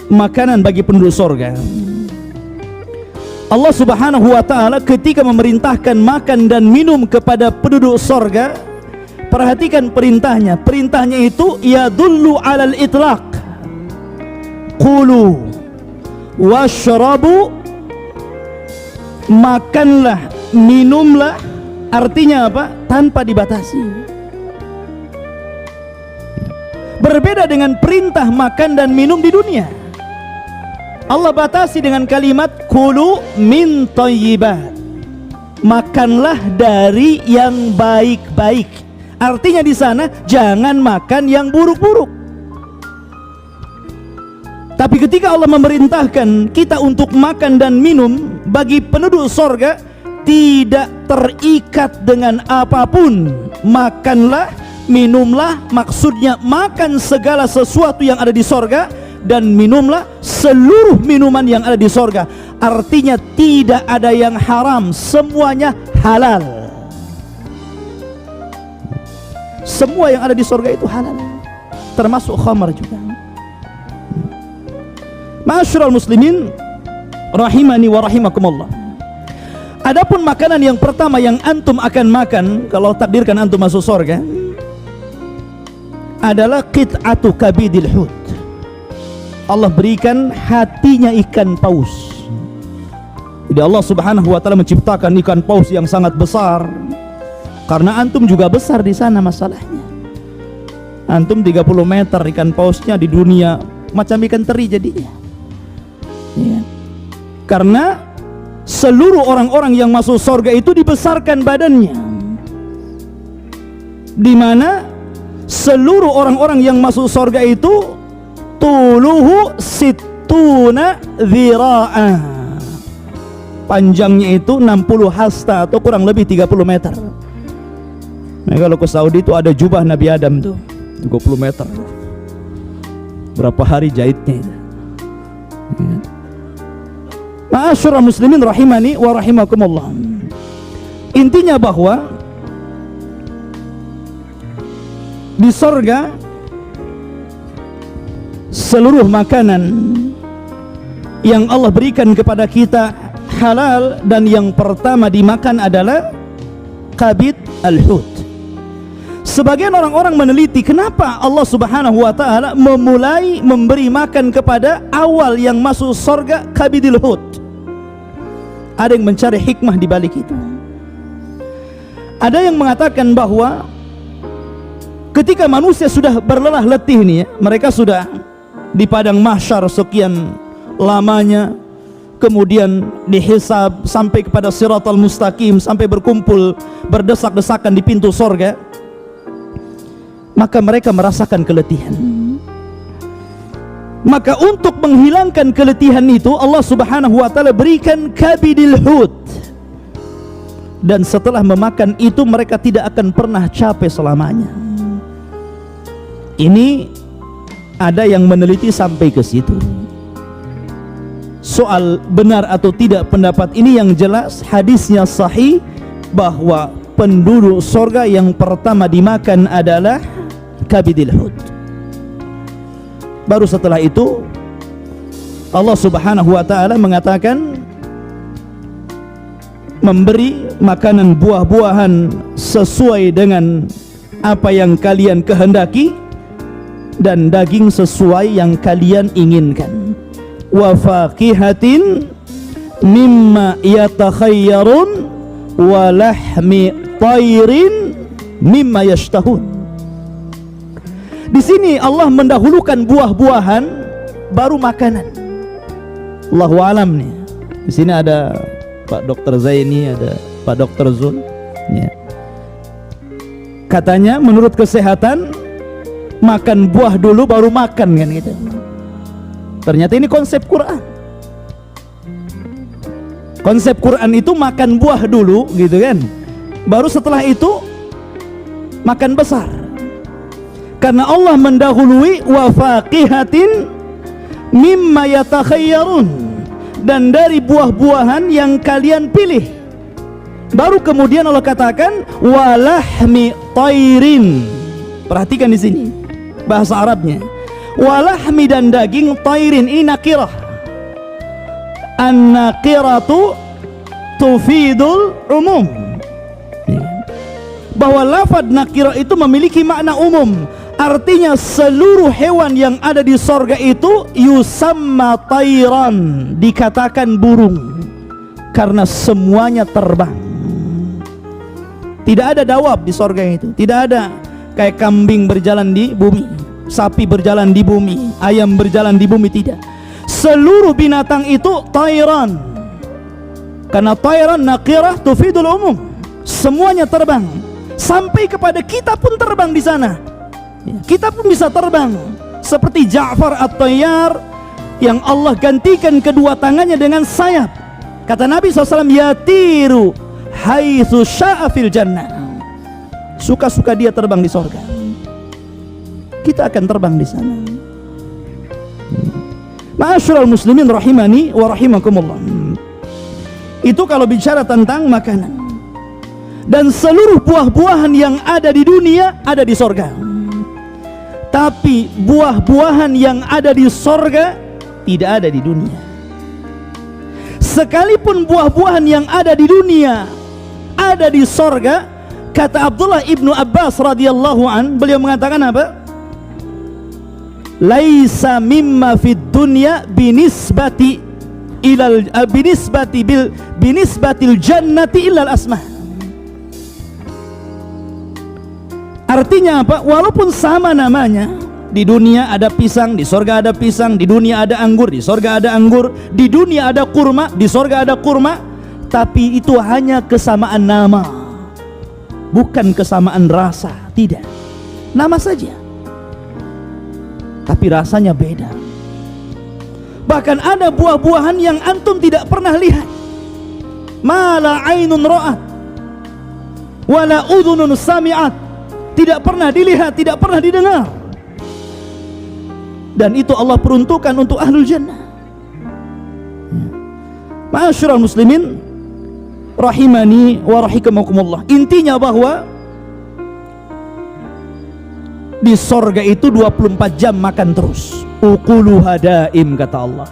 A: makanan bagi penduduk surga, Allah Subhanahu wa ta'ala ketika memerintahkan makan dan minum kepada penduduk surga, perhatikan perintahnya. Perintahnya itu yadullu alal itlaq. Qulu washrabu, makanlah, minumlah. Artinya apa? Tanpa dibatasi. Berbeda dengan perintah makan dan minum di dunia. Allah batasi dengan kalimat kulu min thayyibat, makanlah dari yang baik-baik. Artinya di sana jangan makan yang buruk-buruk. Tapi ketika Allah memerintahkan kita untuk makan dan minum bagi penduduk sorga, tidak terikat dengan apapun. Makanlah, minumlah, maksudnya makan segala sesuatu yang ada di sorga, dan minumlah seluruh minuman yang ada di sorga. Artinya tidak ada yang haram, semuanya halal. Semua yang ada di sorga itu halal, termasuk khamar juga. Ma'asyiral muslimin rahimani wa rahimakumullah. Adapun makanan yang pertama yang antum akan makan kalau takdirkan antum masuk sorga adalah qit'atu kabidil hut. Allah berikan hatinya ikan paus. Jadi Allah Subhanahu wa ta'ala menciptakan ikan paus yang sangat besar. Karena antum juga besar di sana masalahnya. Antum 30 meter ikan pausnya di dunia, macam ikan teri jadinya. Ya. Karena seluruh orang-orang yang masuk surga itu dibesarkan badannya. Di mana seluruh orang-orang yang masuk surga itu tuluhu sittuna dhira'a, panjangnya itu 60 hasta atau kurang lebih 30 meter. Nah, kalau ke Saudi itu ada jubah Nabi Adam tuh 20 meter. Berapa hari jahitnya itu. Ma'asyiral muslimin rahimani wa rahimakumullah. Intinya bahwa di sorga seluruh makanan yang Allah berikan kepada kita halal, dan yang pertama dimakan adalah kabid al-hut. Sebagian orang-orang meneliti kenapa Allah Subhanahu wa ta'ala memulai memberi makan kepada awal yang masuk sorga kabidil hut. Ada yang mencari hikmah di balik itu. Ada yang mengatakan bahwa ketika manusia sudah berlelah letih nih ya, mereka sudah di padang mahsyar sekian lamanya, kemudian dihisab sampai kepada siratal mustaqim, sampai berkumpul berdesak-desakan di pintu sorga, maka mereka merasakan keletihan. Maka untuk menghilangkan keletihan itu Allah Subhanahu wa ta'ala berikan kabidil hut, dan setelah memakan itu mereka tidak akan pernah capek selamanya. Ini ada yang meneliti sampai ke situ. Soal benar atau tidak pendapat ini, yang jelas hadisnya sahih bahwa penduduk sorga yang pertama dimakan adalah kabidil hut. Baru setelah itu Allah Subhanahu wa ta'ala mengatakan memberi makanan buah-buahan sesuai dengan apa yang kalian kehendaki, dan daging sesuai yang kalian inginkan. Wa faqihatin mimma yatakhayyarun wa lahmi tayrin mimma yashtahun. Di sini Allah mendahulukan buah-buahan baru makanan. Allahu alam nih. Di sini ada Pak Dr. Zaini, ada Pak Dr. Zul. Ya. Katanya menurut kesehatan makan buah dulu baru makan kan gitu. Ternyata ini konsep Quran. Konsep Quran itu makan buah dulu gitu kan. Baru setelah itu makan besar. Karena Allah mendahului wa faqihatin mimma yatakhayyarun, dan dari buah-buahan yang kalian pilih. Baru kemudian Allah katakan walahmi tayrin. Perhatikan di sini bahasa Arabnya. Walahmi, dan daging, tayrin ini nakirah. An-nakiratu tufidul umum. Bahwa lafaz nakirah itu memiliki makna umum. Artinya seluruh hewan yang ada di sorga itu yusamma tayran, dikatakan burung, karena semuanya terbang. Tidak ada dawab di sorga itu. Tidak ada kayak kambing berjalan di bumi, sapi berjalan di bumi, ayam berjalan di bumi. Tidak. Seluruh binatang itu tayran, karena tayran nakirah tufidul umum. Semuanya terbang. Sampai kepada kita pun terbang di sana. Kita pun bisa terbang seperti Ja'far at-Tayyar yang Allah gantikan kedua tangannya dengan sayap. Kata Nabi SAW, yatiru haitsu sya'a fil jannah. Suka-suka dia terbang di sorga. Kita akan terbang di sana. Ma'asyiral muslimin rahimani wa rahimakumullah. Itu kalau bicara tentang makanan. Dan seluruh buah-buahan yang ada di dunia ada di sorga. Tapi buah-buahan yang ada di sorga tidak ada di dunia. Sekalipun buah-buahan yang ada di dunia ada di sorga, kata Abdullah ibnu Abbas radhiyallahu an, beliau mengatakan apa? Laisa mimma fid dunya binisbati ilal binisbatil jannati illal asma. Artinya apa? Walaupun sama namanya, di dunia ada pisang, di sorga ada pisang, di dunia ada anggur, di sorga ada anggur, di dunia ada kurma, di sorga ada kurma, tapi itu hanya kesamaan nama, bukan kesamaan rasa. Tidak, nama saja, tapi rasanya beda. Bahkan ada buah-buahan yang antum tidak pernah lihat. Ma la ainun ra'at wala udhunun sami'at, tidak pernah dilihat, tidak pernah didengar. Dan itu Allah peruntukkan untuk ahlul jannah. Ma'asyiral muslimin rahimani wa rahimakumullah. Intinya bahwa di sorga itu 24 jam makan terus. Ukuluha daim, kata Allah.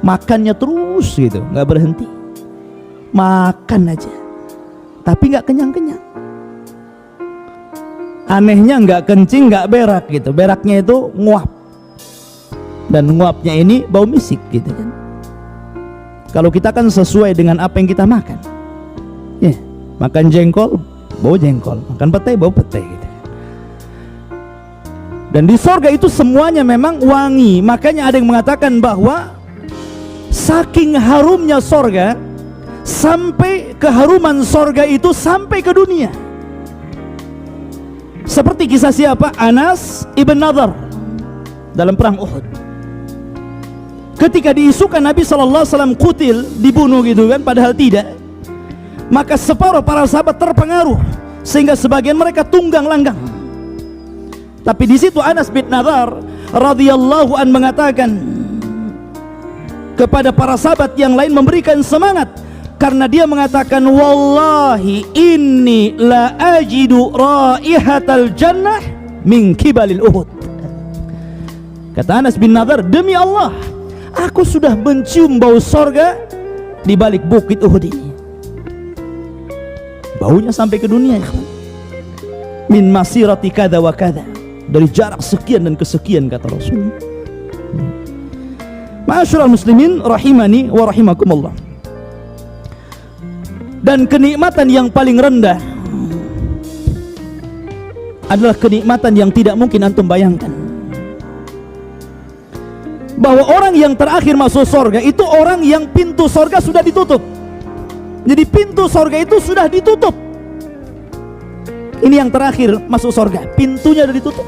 A: Makannya terus gitu, nggak berhenti. Makan aja, tapi nggak kenyang-kenyang. Anehnya nggak kencing, nggak berak gitu. Beraknya itu nguap, dan nguapnya ini bau misik gitu kan. Kalau kita kan sesuai dengan apa yang kita makan. Ya, makan jengkol, bau jengkol. Makan petai, bau petai gitu. Dan di sorga itu semuanya memang wangi. Makanya ada yang mengatakan bahwa saking harumnya sorga, sampai keharuman sorga itu sampai ke dunia. Seperti kisah siapa? Anas ibn Nadhr dalam perang Uhud. Ketika diisukan Nabi SAW kutil, dibunuh gitu kan, padahal tidak. Maka separuh para sahabat terpengaruh, sehingga sebagian mereka tunggang langgang. Tapi di situ Anas bin Nadhr radhiyallahu an mengatakan kepada para sahabat yang lain, memberikan semangat, karena dia mengatakan, wallahi inni la ajidu raihatal jannah min kibalil Uhud. Kata Anas bin Nadhr, demi Allah, aku sudah mencium bau sorga di balik bukit Uhud ini. Baunya sampai ke dunia ya. Min masirati kada wa kada, dari jarak sekian dan kesekian, kata Rasul. Ma'asyiral muslimin rahimani wa rahimakumullah. Dan kenikmatan yang paling rendah adalah kenikmatan yang tidak mungkin antum bayangkan. Bahwa orang yang terakhir masuk surga itu orang yang pintu surga sudah ditutup. Jadi pintu surga itu sudah ditutup. Ini yang terakhir masuk surga, pintunya sudah ditutup.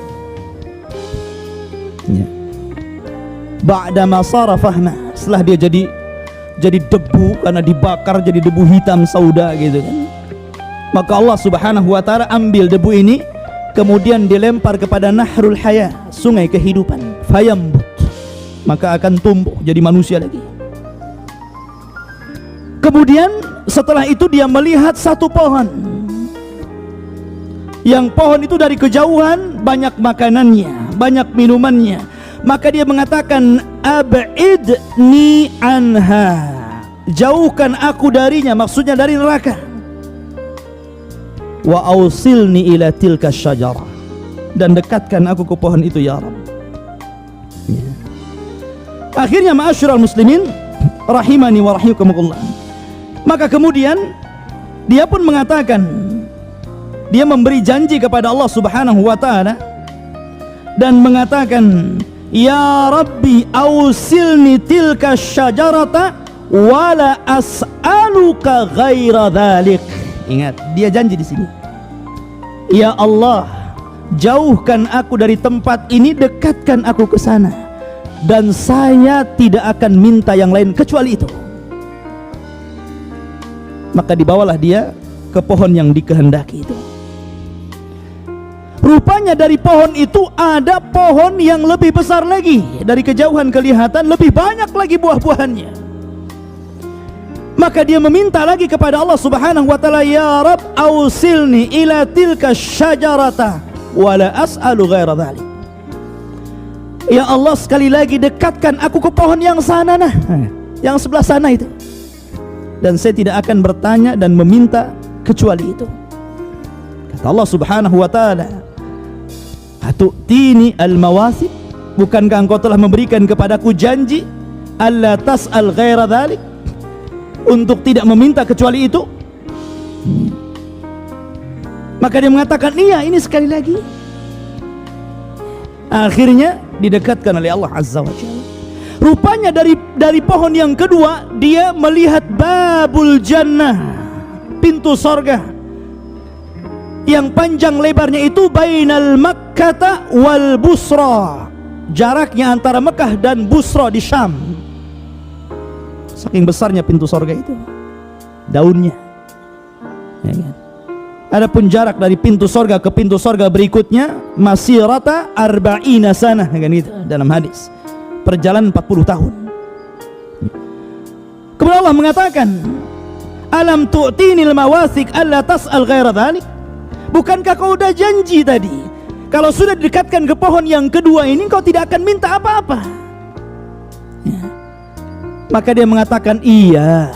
A: Ya. Ba'da ma sara fahma, setelah dia jadi debu karena dibakar jadi debu hitam sauda gitu kan. Maka Allah Subhanahu wa taala ambil debu ini, kemudian dilempar kepada nahrul haya, sungai kehidupan, fayambut, maka akan tumbuh jadi manusia lagi. Kemudian setelah itu dia melihat satu pohon, yang pohon itu dari kejauhan banyak makanannya, banyak minumannya. Maka dia mengatakan, ab'idni anha, jauhkan aku darinya, maksudnya dari neraka. Wa ausilni ila tilka syajarah, dan dekatkan aku ke pohon itu ya Rabb. Ya. Akhirnya ma'asyiral muslimin rahimani wa rahimakumullah, maka kemudian dia pun mengatakan, dia memberi janji kepada Allah Subhanahu wa taala dan mengatakan, ya Rabbi ausilni tilka syajarata wala as'aluka ghaira dhalik. Ingat, dia janji di sini, ya Allah, jauhkan aku dari tempat ini, dekatkan aku ke sana, dan saya tidak akan minta yang lain kecuali itu. Maka dibawalah dia ke pohon yang dikehendaki itu. Rupanya dari pohon itu ada pohon yang lebih besar lagi. Dari kejauhan kelihatan lebih banyak lagi buah-buahannya. Maka dia meminta lagi kepada Allah Subhanahu wa taala, ya Rabb ausilni ila tilka syajarata wala as'alu ghaira dhalik. Ya Allah, sekali lagi dekatkan aku ke pohon yang sana, nah, yang sebelah sana itu, dan saya tidak akan bertanya dan meminta kecuali itu. Kata Allah Subhanahu wa taala, atu'tini al-mawasib, bukankah engkau telah memberikan kepadaku janji alla tas'al ghaira dhalik, untuk tidak meminta kecuali itu? Maka dia mengatakan, iya, ini sekali lagi. Akhirnya didekatkan oleh Allah Azza wa Jalla. Rupanya dari pohon yang kedua dia melihat babul jannah, pintu sorga, yang panjang lebarnya itu bainal Makkah wal Busra, jaraknya antara Mekah dan Busra di Syam. Saking besarnya pintu sorga itu, daunnya, ya kan? Adapun jarak dari pintu sorga ke pintu sorga berikutnya masirata arba'ina sanah, kan gitu dalam hadis. Perjalanan 40 tahun. Kemudian Allah mengatakan, alam tu'tinil mawasik alla tas'al ghaira dhalik. Bukankah kau udah janji tadi, kalau sudah didekatkan ke pohon yang kedua ini kau tidak akan minta apa-apa? Ya. Maka dia mengatakan, iya.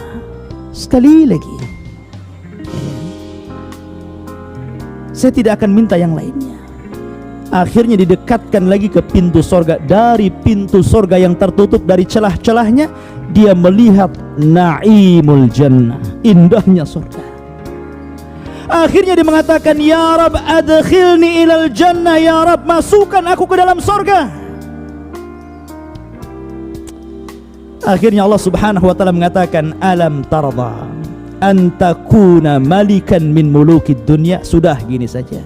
A: Sekali lagi, saya tidak akan minta yang lainnya. Akhirnya didekatkan lagi ke pintu sorga. Dari pintu sorga yang tertutup dari celah-celahnya, dia melihat na'imul jannah, indahnya sorga. Akhirnya dia mengatakan, ya Rab, adkhilni ilal jannah, ya Rab, masukkan aku ke dalam sorga. Akhirnya Allah subhanahu wa ta'ala mengatakan, alam tarda an takuna malikan min mulukid dunya. Sudah gini saja,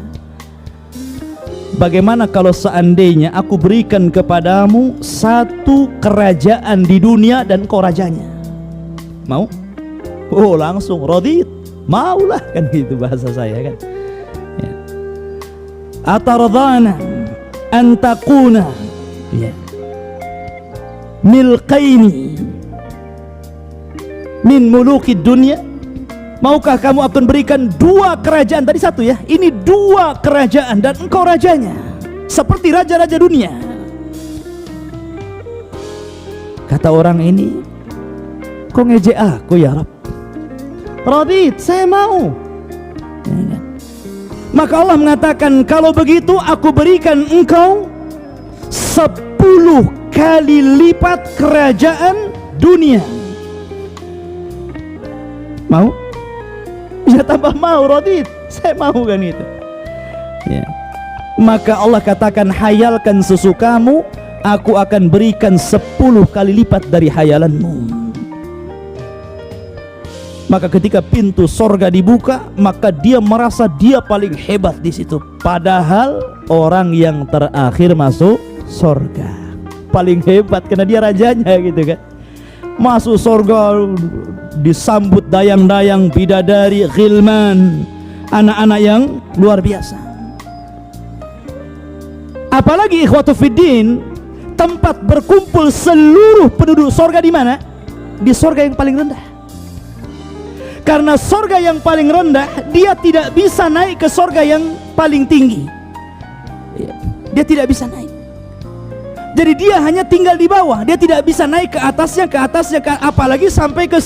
A: bagaimana kalau seandainya aku berikan kepadamu satu kerajaan di dunia dan kau rajanya? Mau? Oh, langsung radit, maulah, kan gitu bahasa saya kan ya. Atardana an takuna ya milqaini min mulukid dunya. Maukah kamu akan berikan dua kerajaan? Tadi satu ya, ini dua kerajaan dan engkau rajanya, seperti raja-raja dunia. Kata orang ini, kau ngejek aku ya Rab? Radit, saya mau. Maka Allah mengatakan, kalau begitu aku berikan engkau 10 kali lipat kerajaan dunia. Mau? Ya tambah mau, radit, saya mau, kan itu ya. Maka Allah katakan, hayalkan sesukamu, aku akan berikan 10 kali lipat dari hayalanmu. Maka ketika pintu sorga dibuka, maka dia merasa dia paling hebat di situ. Padahal orang yang terakhir masuk sorga paling hebat karena dia rajanya, gitu kan. Masuk sorga disambut dayang-dayang, bidadari, ghilman, anak-anak yang luar biasa. Apalagi ikhwatu fiddin, tempat berkumpul seluruh penduduk sorga di mana? Di sorga yang paling rendah. Karena sorga yang paling rendah, dia tidak bisa naik ke sorga yang paling tinggi. Dia tidak bisa naik. Jadi dia hanya tinggal di bawah, dia tidak bisa naik ke atasnya, apalagi sampai ke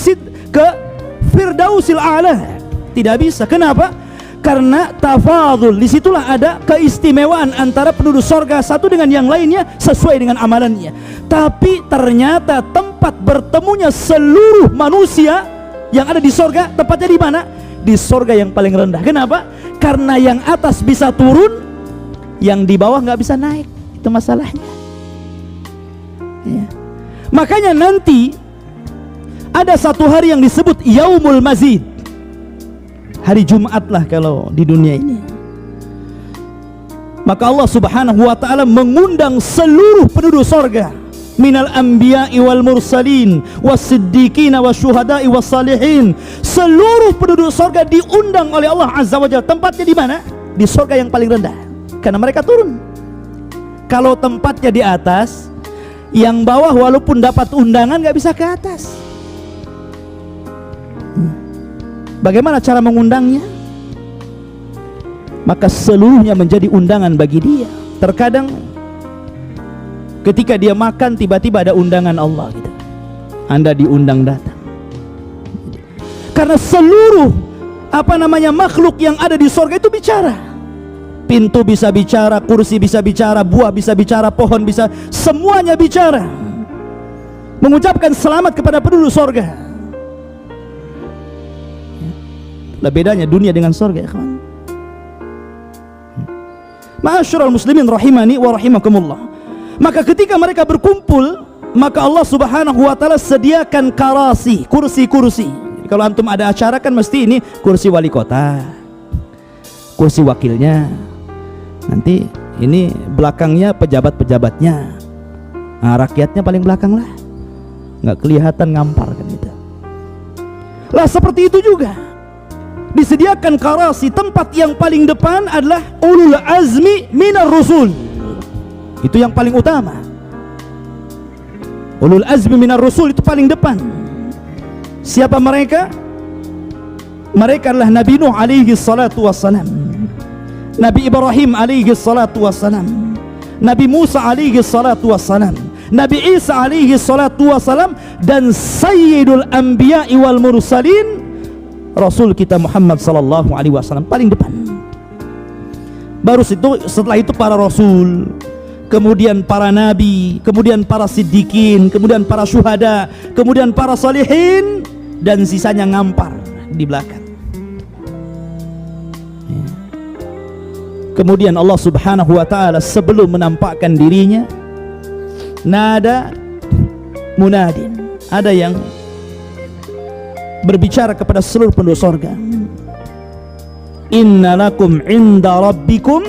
A: Firdausil A'la. Tidak bisa. Kenapa? Karena tafadhul. Disitulah ada keistimewaan antara penduduk sorga satu dengan yang lainnya sesuai dengan amalannya. Tapi ternyata tempat bertemunya seluruh manusia yang ada di sorga, tempatnya di mana? Di sorga yang paling rendah. Kenapa? Karena yang atas bisa turun, yang di bawah nggak bisa naik. Itu masalahnya ya. Makanya nanti ada satu hari yang disebut Yaumul Mazid, hari Jumat lah kalau di dunia ini. Maka Allah subhanahu wa ta'ala mengundang seluruh penduduk sorga, minal anbiya'i wal mursalin wassiddiqina wasyuhada'i wassalihin. Seluruh penduduk sorga diundang oleh Allah azza wa jalla. Tempatnya di mana? Di sorga yang paling rendah, karena mereka turun. Kalau tempatnya di atas, yang bawah walaupun dapat undangan gak bisa ke atas. Bagaimana cara mengundangnya? Maka seluruhnya menjadi undangan bagi dia. Terkadang ketika dia makan, tiba-tiba ada undangan Allah gitu. Anda diundang datang. Karena seluruh makhluk yang ada di sorga itu bicara. Pintu bisa bicara, kursi bisa bicara, buah bisa bicara, pohon bisa, semuanya bicara, mengucapkan selamat kepada penduduk sorga. Lah bedanya dunia dengan sorga ya kawan. Ma'asyiral muslimin rahimani wa rahimakumullah. Maka ketika mereka berkumpul, maka Allah subhanahu wa ta'ala sediakan karasi, kursi-kursi. Kalau antum ada acara kan mesti ini kursi wali kota, kursi wakilnya, nanti ini belakangnya pejabat-pejabatnya, nah, rakyatnya paling belakang lah, nggak kelihatan, ngampar kan gitu. Lah seperti itu juga disediakan karasi. Tempat yang paling depan adalah ulul azmi minar rusul. Itu yang paling utama. Ulul azmi minar rusul itu paling depan. Siapa mereka? Mereka adalah Nabi Nuh alaihi salatu wassalam, Nabi Ibrahim alaihi salatu wassalam, Nabi Musa alaihi salatu wassalam, Nabi Isa alaihi salatu wassalam, dan Sayyidul Anbiya'i wal Mursalin, Rasul kita Muhammad sallallahu alaihi wasallam paling depan. Baru setelah itu para rasul, kemudian para nabi, kemudian para siddiqin, kemudian para syuhada, kemudian para salihin, dan sisanya ngampar di belakang. Kemudian Allah subhanahu wa ta'ala sebelum menampakkan dirinya, nada munadin, ada yang berbicara kepada seluruh penduduk sorga. Inna lakum inda rabbikum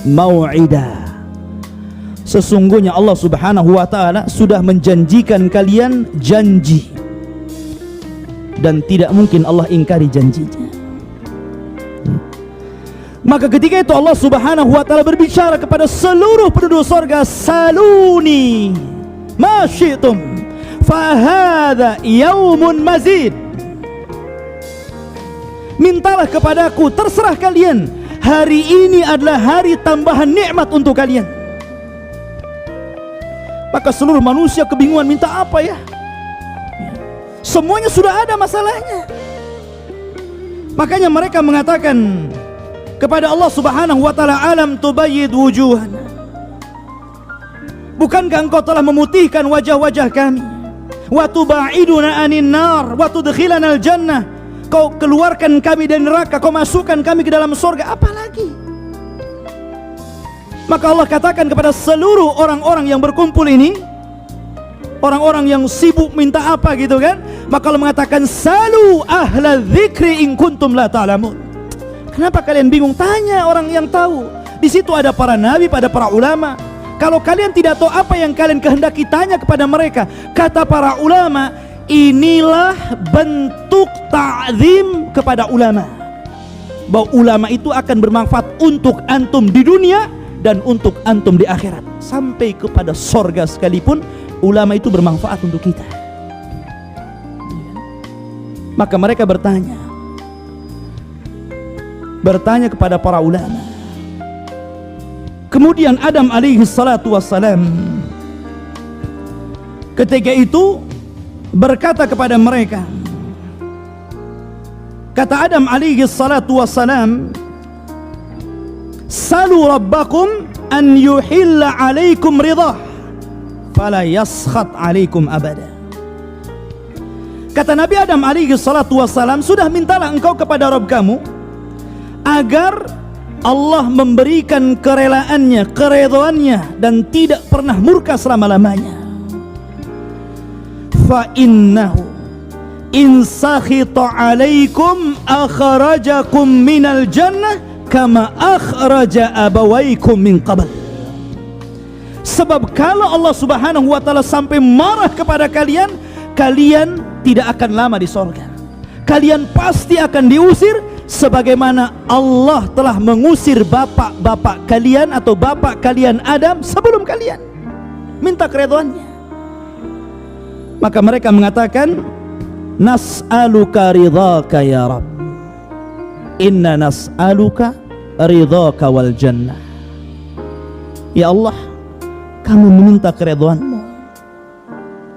A: mau'ida. Sesungguhnya Allah subhanahu wa ta'ala sudah menjanjikan kalian janji, dan tidak mungkin Allah ingkari janjinya. Maka ketika itu Allah subhanahu wa ta'ala berbicara kepada seluruh penduduk sorga, saluni ma syi'tum fahadha yaumun mazid. Mintalah kepadaku, terserah kalian, hari ini adalah hari tambahan nikmat untuk kalian. Maka seluruh manusia kebingungan, minta apa ya? Semuanya sudah ada masalahnya. Makanya mereka mengatakan kepada Allah subhanahu wa ta'ala, alam tubayyid wujuhana, bukankah engkau telah memutihkan wajah-wajah kami, wa tubaiduna anin nar wa tudkhilana al jannah, kau keluarkan kami dari neraka, kau masukkan kami ke dalam surga, apalagi? Maka Allah katakan kepada seluruh orang-orang yang berkumpul ini, orang-orang yang sibuk minta apa gitu kan, maka Allah mengatakan, salu ahla dzikri in kuntum la ta'lamun. Kenapa kalian bingung? Tanya orang yang tahu. Di situ ada para nabi, ada para ulama. Kalau kalian tidak tahu apa yang kalian kehendaki, tanya kepada mereka. Kata para ulama, inilah bentuk ta'zim kepada ulama, bahwa ulama itu akan bermanfaat untuk antum di dunia dan untuk antum di akhirat. Sampai kepada sorga sekalipun ulama itu bermanfaat untuk kita. Maka mereka bertanya kepada para ulama. Kemudian Adam alaihi salatu wassalam ketika itu berkata kepada mereka, kata Adam alaihi salatu wassalam, salu rabbakum an yuhilla alaikum ridah fala yaskhat alaikum abada. Kata Nabi Adam alaihi salatu wassalam, sudah mintalah engkau kepada Rabb kamu agar Allah memberikan kerelaannya, keredoannya, dan tidak pernah murka selama-lamanya. Fa innahu in sakhita alaikum akhrajakum minal jannah kama akhraja abawaikum min qabl. Sebab kalau Allah subhanahu wa ta'ala sampai marah kepada kalian, kalian tidak akan lama di surga. Kalian pasti akan diusir, sebagaimana Allah telah mengusir bapak-bapak kalian atau bapak kalian Adam sebelum kalian. Minta keridhaannya. Maka mereka mengatakan, nas'aluka ridhaka ya Rabb, inna nas'aluka ridhaka wal jannah. Ya Allah, kami meminta keridhaanmu.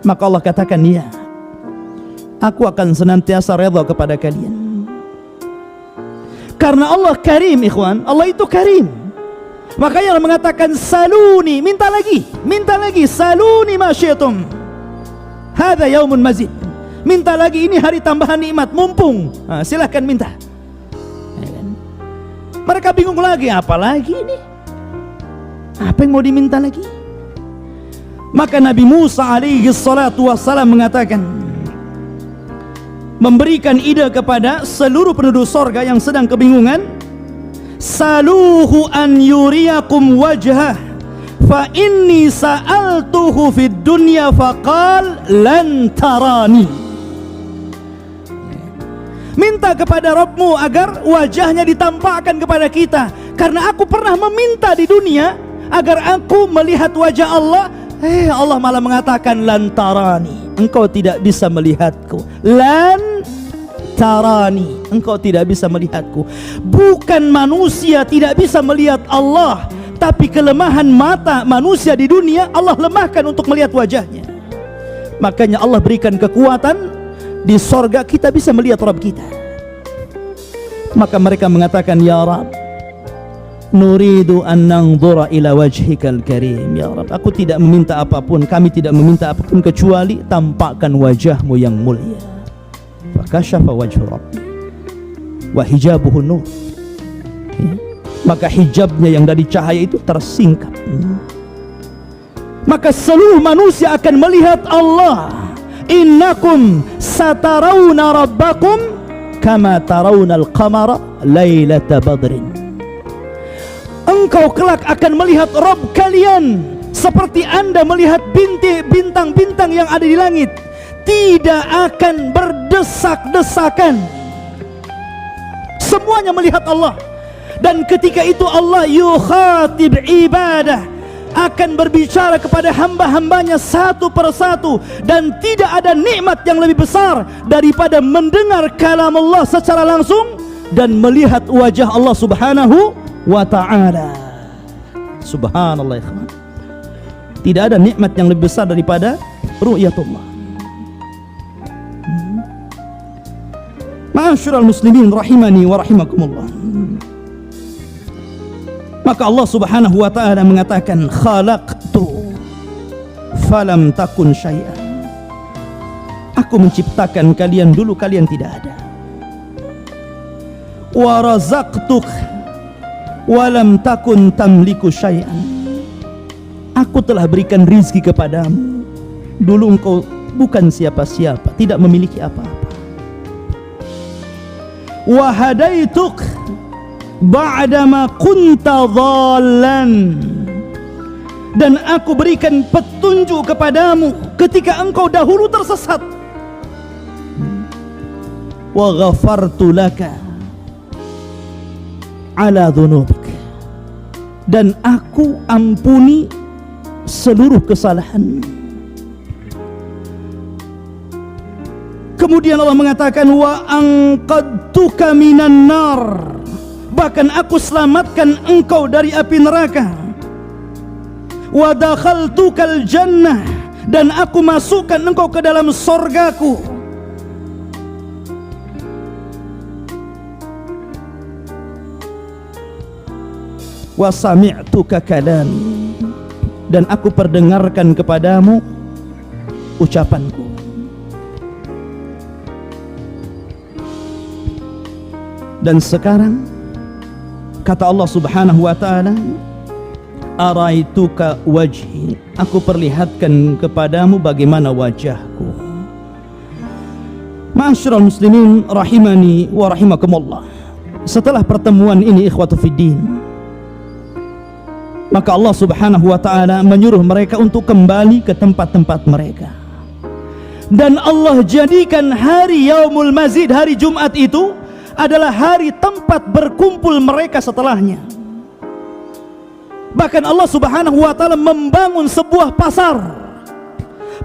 A: Maka Allah katakan, ya, aku akan senantiasa redha kepada kalian. Karena Allah karim, ikhwan. Allah itu karim. Makanya Allah mengatakan, saluni, minta lagi, saluni ma syi'tum hadza yaumun mazid. Minta lagi, ini hari tambahan nikmat, mumpung. Silahkan minta. Mereka bingung lagi, apa lagi ini? Apa yang mau diminta lagi? Maka Nabi Musa alaihi salatu wassalam mengatakan, memberikan ide kepada seluruh penduduk sorga yang sedang kebingungan, saluhu an yuriyakum wajhah fa inni sa'altuhu fid dunya faqal lan tarani. Minta kepada Rabbmu agar wajahnya ditampakkan kepada kita. Karena aku pernah meminta di dunia agar aku melihat wajah Allah. Allah malah mengatakan lan tarani, engkau tidak bisa melihatku. Lan tarani, engkau tidak bisa melihatku. Bukan manusia tidak bisa melihat Allah, tapi kelemahan mata manusia di dunia Allah lemahkan untuk melihat wajahnya. Makanya Allah berikan kekuatan, di sorga kita bisa melihat Rabb kita. Maka mereka mengatakan, ya Rabb, nuridu an nanzura ila wajhikal karim. Ya Rabb, aku tidak meminta apapun, kami tidak meminta apapun kecuali tampakkan wajahmu yang mulia. Fakashafa wajhu Rabbi wa hijabuhu nur. Maka hijabnya yang dari cahaya itu tersingkap. Maka seluruh manusia akan melihat Allah. Innakum satarawna rabbakum kama tarawnal qamara lailata badrin. Engkau kelak akan melihat Rabb kalian seperti Anda melihat bintang-bintang yang ada di langit. Tidak akan berdesak-desakan. Semuanya melihat Allah. Dan ketika itu Allah yukhatib ibadah, akan berbicara kepada hamba-hambanya satu persatu. Dan tidak ada nikmat yang lebih besar daripada mendengar kalam Allah secara langsung dan melihat wajah Allah subhanahu wa ta'ala. Subhanallah. Tidak ada nikmat yang lebih besar daripada ru'yatullah. Ma'asyiral muslimin rahimani wa rahimakumullah. Maka Allah subhanahu wa ta'ala mengatakan, khalaqtu falam takun syai'an. Aku menciptakan kalian dulu kalian tidak ada. Wa razaqtuk walam takun tamliku syai'an. Aku telah berikan rizki kepadamu, dulu engkau bukan siapa-siapa, tidak memiliki apa-apa. Wa hadaituk ba'dama kunta dhallan. Dan aku berikan petunjuk kepadamu ketika engkau dahulu tersesat. Wa ghafartu laka ala dhunubik. Dan aku ampuni seluruh kesalahan. Kemudian Allah mengatakan, wa anqadtuka minan nar. Bahkan aku selamatkan engkau dari api neraka. Wa dakhaltukal jannah. Dan aku masukkan engkau ke dalam sorgaku. Wa sami'tuka kalami. Dan aku perdengarkan kepadamu ucapanku. Dan sekarang kata Allah subhanahu wa ta'ala, araituka wajhi, aku perlihatkan kepadamu bagaimana wajahku. Ma'asyiral muslimin rahimani wa rahimakumullah. Setelah pertemuan ini ikhwatu fiddin, maka Allah subhanahu wa ta'ala menyuruh mereka untuk kembali ke tempat-tempat mereka. Dan Allah jadikan hari Yaumul Mazid, hari Jumat itu adalah hari tempat berkumpul mereka setelahnya. Bahkan Allah subhanahu wa ta'ala membangun sebuah pasar.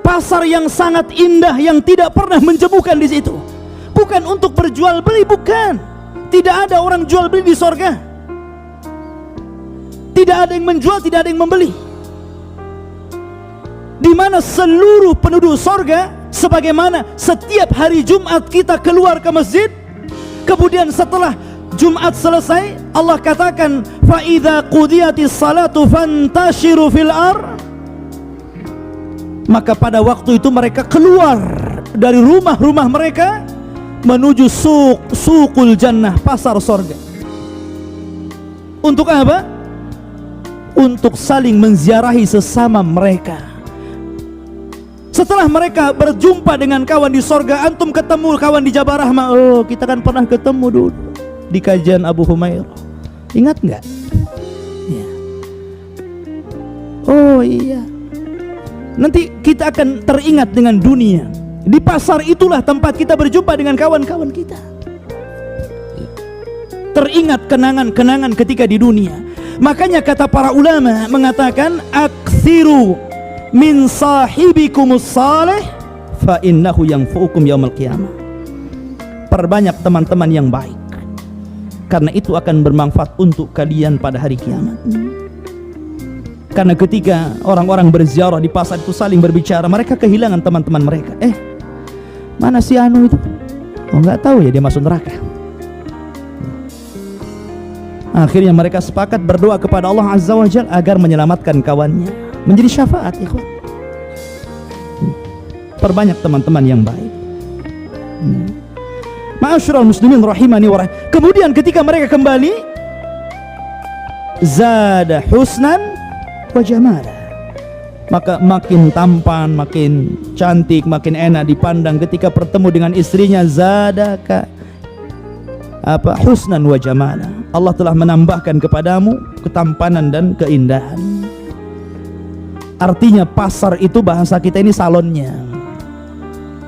A: Pasar yang sangat indah, yang tidak pernah menjemukan di situ. Bukan untuk berjual beli, bukan. Tidak ada orang jual beli di sorga. Tidak ada yang menjual, tidak ada yang membeli. Di mana seluruh penduduk sorga, sebagaimana setiap hari Jumat kita keluar ke masjid, kemudian setelah Jumat selesai, Allah katakan, fa idza qudiyatis salatu fantashiru fil ar. Maka pada waktu itu mereka keluar dari rumah-rumah mereka menuju suqul jannah, pasar sorga. Untuk apa? Untuk saling menziarahi sesama mereka. Setelah mereka berjumpa dengan kawan di sorga, antum ketemu kawan di Jabal Rahmah. Oh, kita kan pernah ketemu dulu di kajian Abu Humairah. Ingat nggak? Ya. Oh iya. Nanti kita akan teringat dengan dunia. Di pasar itulah tempat kita berjumpa dengan kawan-kawan kita. teringat kenangan-kenangan ketika di dunia. Makanya kata para ulama mengatakan, aksiru min sahibikumus salih fa innahu yanfu'ukum yaumil qiyamah. Perbanyak teman-teman yang baik, karena itu akan bermanfaat untuk kalian pada hari kiamat. Karena ketika orang-orang berziarah di pasar itu saling berbicara, mereka kehilangan teman-teman mereka. Mana si Anu itu? Oh, nggak tahu ya, dia masuk neraka. Akhirnya mereka sepakat berdoa kepada Allah Azza wa Jalla agar menyelamatkan kawannya, menjadi syafaat, ikhwan. Perbanyak teman-teman yang baik. Ma'asyiral muslimin rahimani wa rahimah. Kemudian ketika mereka kembali, zada husnan wa jamala, maka makin tampan, makin cantik, makin enak dipandang ketika bertemu dengan istrinya. Zadaka husnan wa jamala, Allah telah menambahkan kepadamu ketampanan dan keindahan. Artinya pasar itu bahasa kita ini salonnya.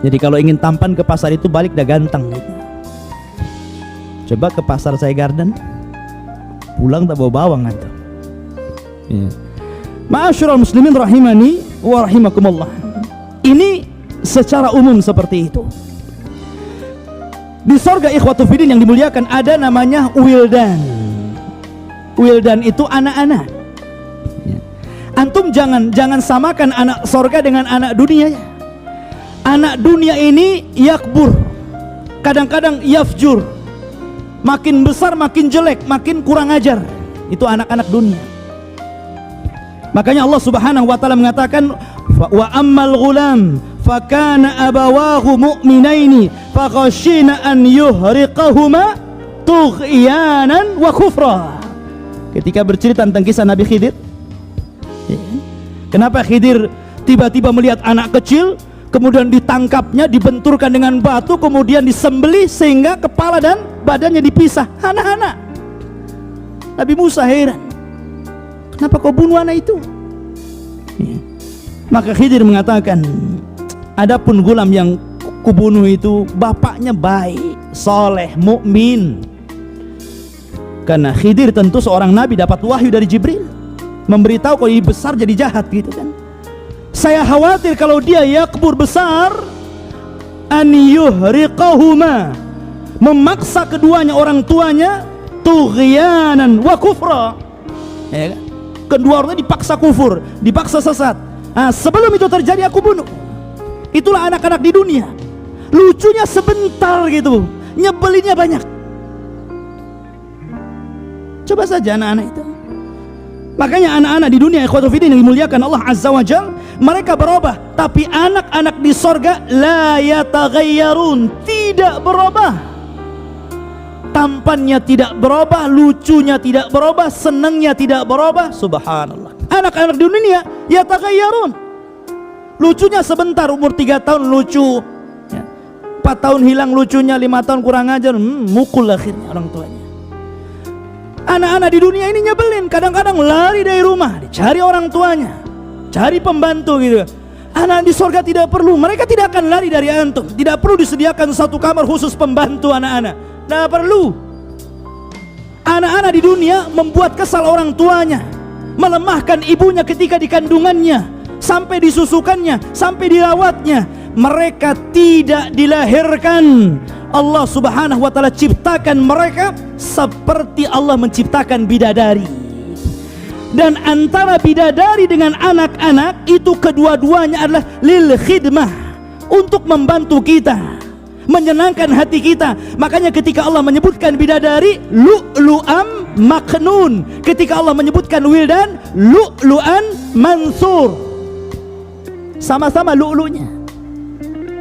A: Jadi kalau ingin tampan ke pasar itu balik dah ganteng gitu. Coba ke pasar Saya Garden, pulang tak bawa bawang atau. Ma'asyiral muslimin rahimani wa rahimakumullah. Ini secara umum seperti itu. Di sorga ikhwatu fiddin yang dimuliakan ada namanya wildan. Wildan itu anak-anak. Antum jangan samakan anak sorga dengan anak dunia. Anak dunia ini yakbur, kadang-kadang yafjur, makin besar makin jelek, makin kurang ajar. Itu anak-anak dunia. Makanya Allah Subhanahu wa taala mengatakan, wa ammal ghulam fakana abawahu mu'minaini fakhashina an yuhriqahuma tughyanan wa kufra. Ketika bercerita tentang kisah Nabi Khidir, kenapa Khidir tiba-tiba melihat anak kecil, kemudian ditangkapnya, dibenturkan dengan batu, kemudian disembelih sehingga kepala dan badannya dipisah. Anak-anak. Nabi Musa heran, kenapa kau bunuh anak itu? Maka Khidir mengatakan, adapun gulam yang kubunuh itu bapaknya baik, soleh, mukmin. Karena Khidir tentu seorang nabi, dapat wahyu dari Jibril, memberitahu kalau ini besar jadi jahat gitu kan. Saya khawatir kalau dia yakbur besar, an yuhriqahuma, memaksa keduanya orang tuanya, tughyanan wa kufra, ya kan? Kedua orangnya dipaksa kufur, dipaksa sesat. Sebelum itu terjadi aku bunuh. Itulah anak-anak di dunia. Lucunya sebentar gitu, nyebelinnya banyak. Coba saja anak-anak itu. Makanya anak-anak di dunia ikhwatu fiddin yang dimuliakan Allah Azza wa Jalla, mereka berubah. Tapi anak-anak di sorga la yataghayyarun, tidak berubah. Tampannya tidak berubah, lucunya tidak berubah, senangnya tidak berubah. Subhanallah. Anak-anak di dunia yataghayyarun, lucunya sebentar, umur 3 tahun lucu, 4 tahun hilang lucunya, 5 tahun kurang ajar, mukul akhirnya orang tuanya. Anak-anak di dunia ini nyebelin, kadang-kadang lari dari rumah, dicari orang tuanya, cari pembantu gitu. Anak di sorga tidak perlu, mereka tidak akan lari dari antum. Tidak perlu disediakan satu kamar khusus pembantu anak-anak. Tidak perlu. Anak-anak di dunia membuat kesal orang tuanya, melemahkan ibunya ketika di kandungannya, sampai disusukannya, sampai dirawatnya. Mereka tidak dilahirkan. Allah Subhanahu wa taala ciptakan mereka seperti Allah menciptakan bidadari. Dan antara bidadari dengan anak-anak itu kedua-duanya adalah lil khidmah, untuk membantu kita, menyenangkan hati kita. Makanya ketika Allah menyebutkan bidadari, lu'lu'am maknun. Ketika Allah menyebutkan wildan, lu'lu'an mansur. Sama-sama lu'lu'nya.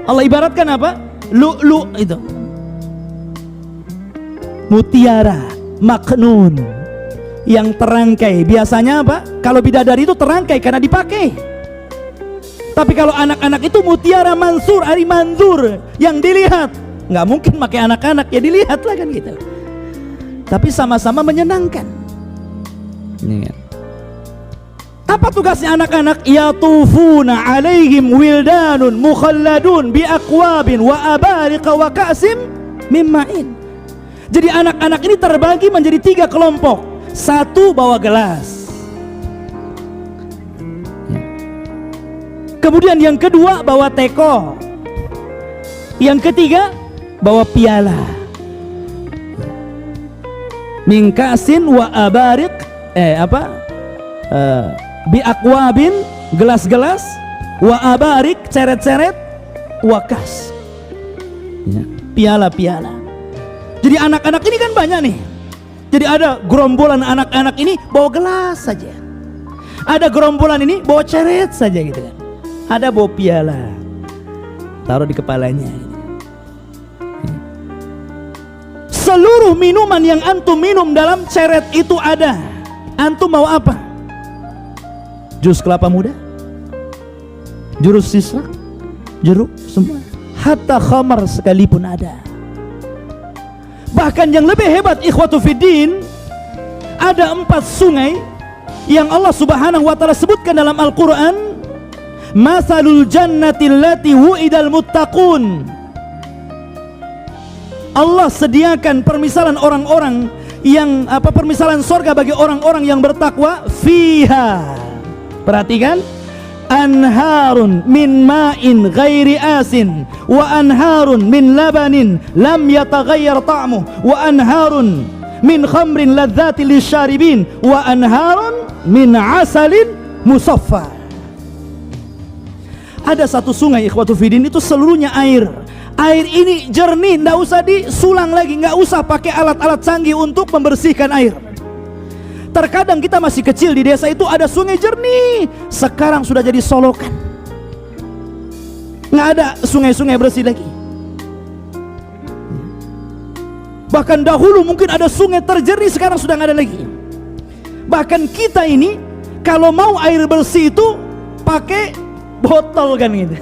A: Allah ibaratkan apa? Lu'lu' itu mutiara maknun, yang terangkai. Biasanya apa? Kalau bidadari itu terangkai karena dipakai. Tapi kalau anak-anak itu mutiara mansur, ari manzur, yang dilihat. Nggak mungkin pakai anak-anak, ya dilihat lah kan gitu. Tapi sama-sama menyenangkan. Apa tugasnya anak-anak? Yatufuna alaihim wildanun mukhalladun bi aqwabin wa abariqa wa ka'sim min ma'in. Jadi anak-anak ini terbagi menjadi 3 kelompok. Satu bawa gelas, kemudian yang kedua bawa teko, yang ketiga bawa piala. Mingkasin wa abarik biakwabin, gelas-gelas, wa abarik, ceret-ceret, wakas, piala-piala. Jadi anak-anak ini kan banyak nih. Jadi ada gerombolan anak-anak ini bawa gelas saja, ada gerombolan ini bawa ceret saja gitu kan, ada bawa piala, taruh di kepalanya. Seluruh minuman yang antum minum dalam ceret itu ada. Antum mau apa? Jus kelapa muda, jurus sisra, jeruk, semua. Hatta khamar sekalipun ada. Bahkan yang lebih hebat ikhwatu fiddin, ada 4 sungai yang Allah subhanahu wa ta'ala sebutkan dalam Al-Quran. Masalul jannati allati wu'idal muttaqun. Allah sediakan permisalan orang-orang yang permisalan sorga bagi orang-orang yang bertakwa. Fiha, perhatikan, anharun min ma'in ghairi asin wa anharun min labanin lam yataghayyar ta'muh wa anharun min khamrin ladzati lisyaribin wa anharun min asalin musaffa. Ada satu sungai ikhwatu fiddin, itu seluruhnya air. Air ini jernih, tidak usah disulang lagi, nggak usah pakai alat-alat canggih untuk membersihkan air. Terkadang kita masih kecil di desa itu ada sungai jernih, sekarang sudah jadi solokan, nggak ada sungai-sungai bersih lagi. Bahkan dahulu mungkin ada sungai terjernih, sekarang sudah nggak ada lagi. Bahkan kita ini kalau mau air bersih itu pakai botol kan gitu.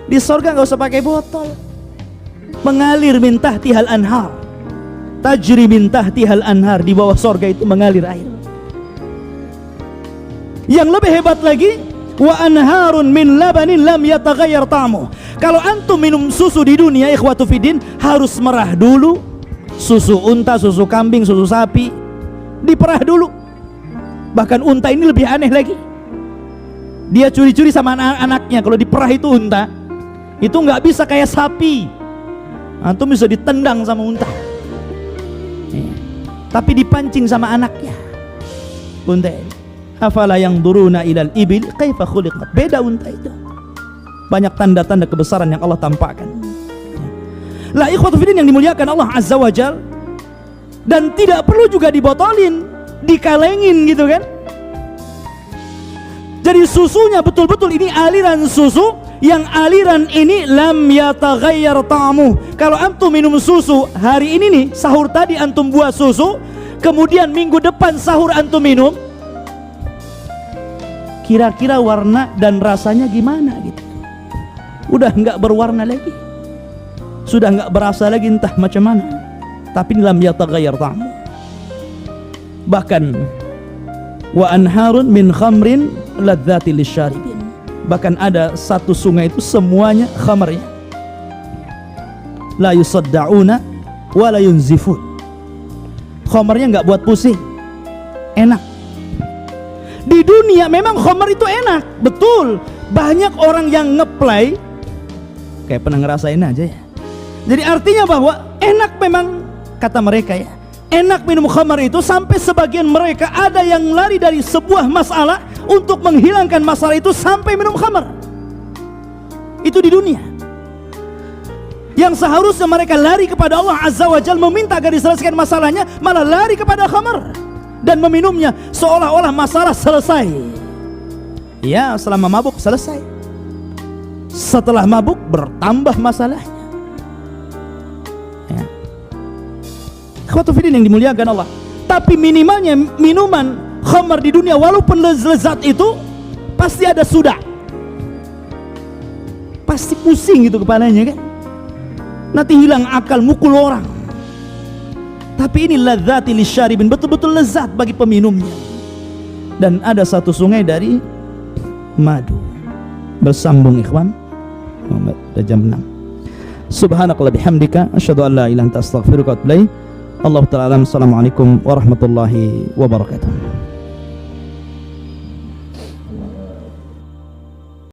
A: Di sorga nggak usah pakai botol, mengalir min tahtihal anhar, tajri min tahtihal anhar. Di bawah sorga itu mengalir air. Yang lebih hebat lagi, wa anharun min labanin lam yataghayyar ta'muh. Kalau antum minum susu di dunia ikhwatu fiddin, harus merah dulu. Susu unta, susu kambing, susu sapi diperah dulu. Bahkan unta ini lebih aneh lagi, dia curi-curi sama anak-anaknya. Kalau diperah itu unta itu nggak bisa kayak sapi, antum bisa ditendang sama unta, tapi dipancing sama anaknya. Unta, afala yang duruna ilal ibil kaifa khuliqat. Beda unta itu, banyak tanda-tanda kebesaran yang Allah tampakkan. Lah ikhwatu fiddin yang dimuliakan Allah azza wajal, dan tidak perlu juga dibotolin, dikalengin gitu kan. Jadi susunya betul-betul ini aliran susu, yang aliran ini lam yataghayyar ta'muh. Kalau antum minum susu hari ini nih, sahur tadi antum buat susu, kemudian minggu depan sahur antum minum, kira-kira warna dan rasanya gimana gitu? Udah nggak berwarna lagi, sudah nggak berasa lagi, entah macam mana. Tapi lam yataghayyar ta'muh. Bahkan wa anharun min khamrin ladzati lisyaribin. Bahkan ada satu sungai itu semuanya khamarnya, la yusaddauna wa la yunzifun. Khamarnya nggak buat pusing, enak. Di dunia memang khamar itu enak, betul. Banyak orang yang ngeplay kayak pernah ngerasain aja ya. Jadi artinya bahwa enak memang, kata mereka ya, enak minum khamar itu, sampai sebagian mereka ada yang lari dari sebuah masalah untuk menghilangkan masalah itu sampai minum khamar. Itu di dunia. Yang seharusnya mereka lari kepada Allah azza wa jalla meminta agar diselesaikan masalahnya, malah lari kepada khamar dan meminumnya seolah-olah masalah selesai. Ya, selama mabuk selesai, setelah mabuk bertambah masalahnya. Ya. Ikhwatu fiddin yang dimuliakan Allah, tapi minimalnya minuman khamar di dunia walaupun lezat itu pasti ada sudah, pasti pusing gitu kepalanya kan, nanti hilang akal, mukul orang. Tapi ini ladzati lisyaribin, betul-betul lezat bagi peminumnya. Dan ada satu sungai dari madu. Bersambung ikhwan, udah jam 6. Subhanakallah bihamdika asyhadu an la ilaha illa anta astaghfiruka wa atubu ilaik. Allah taala alam. Assalamualaikum warahmatullahi wabarakatuh.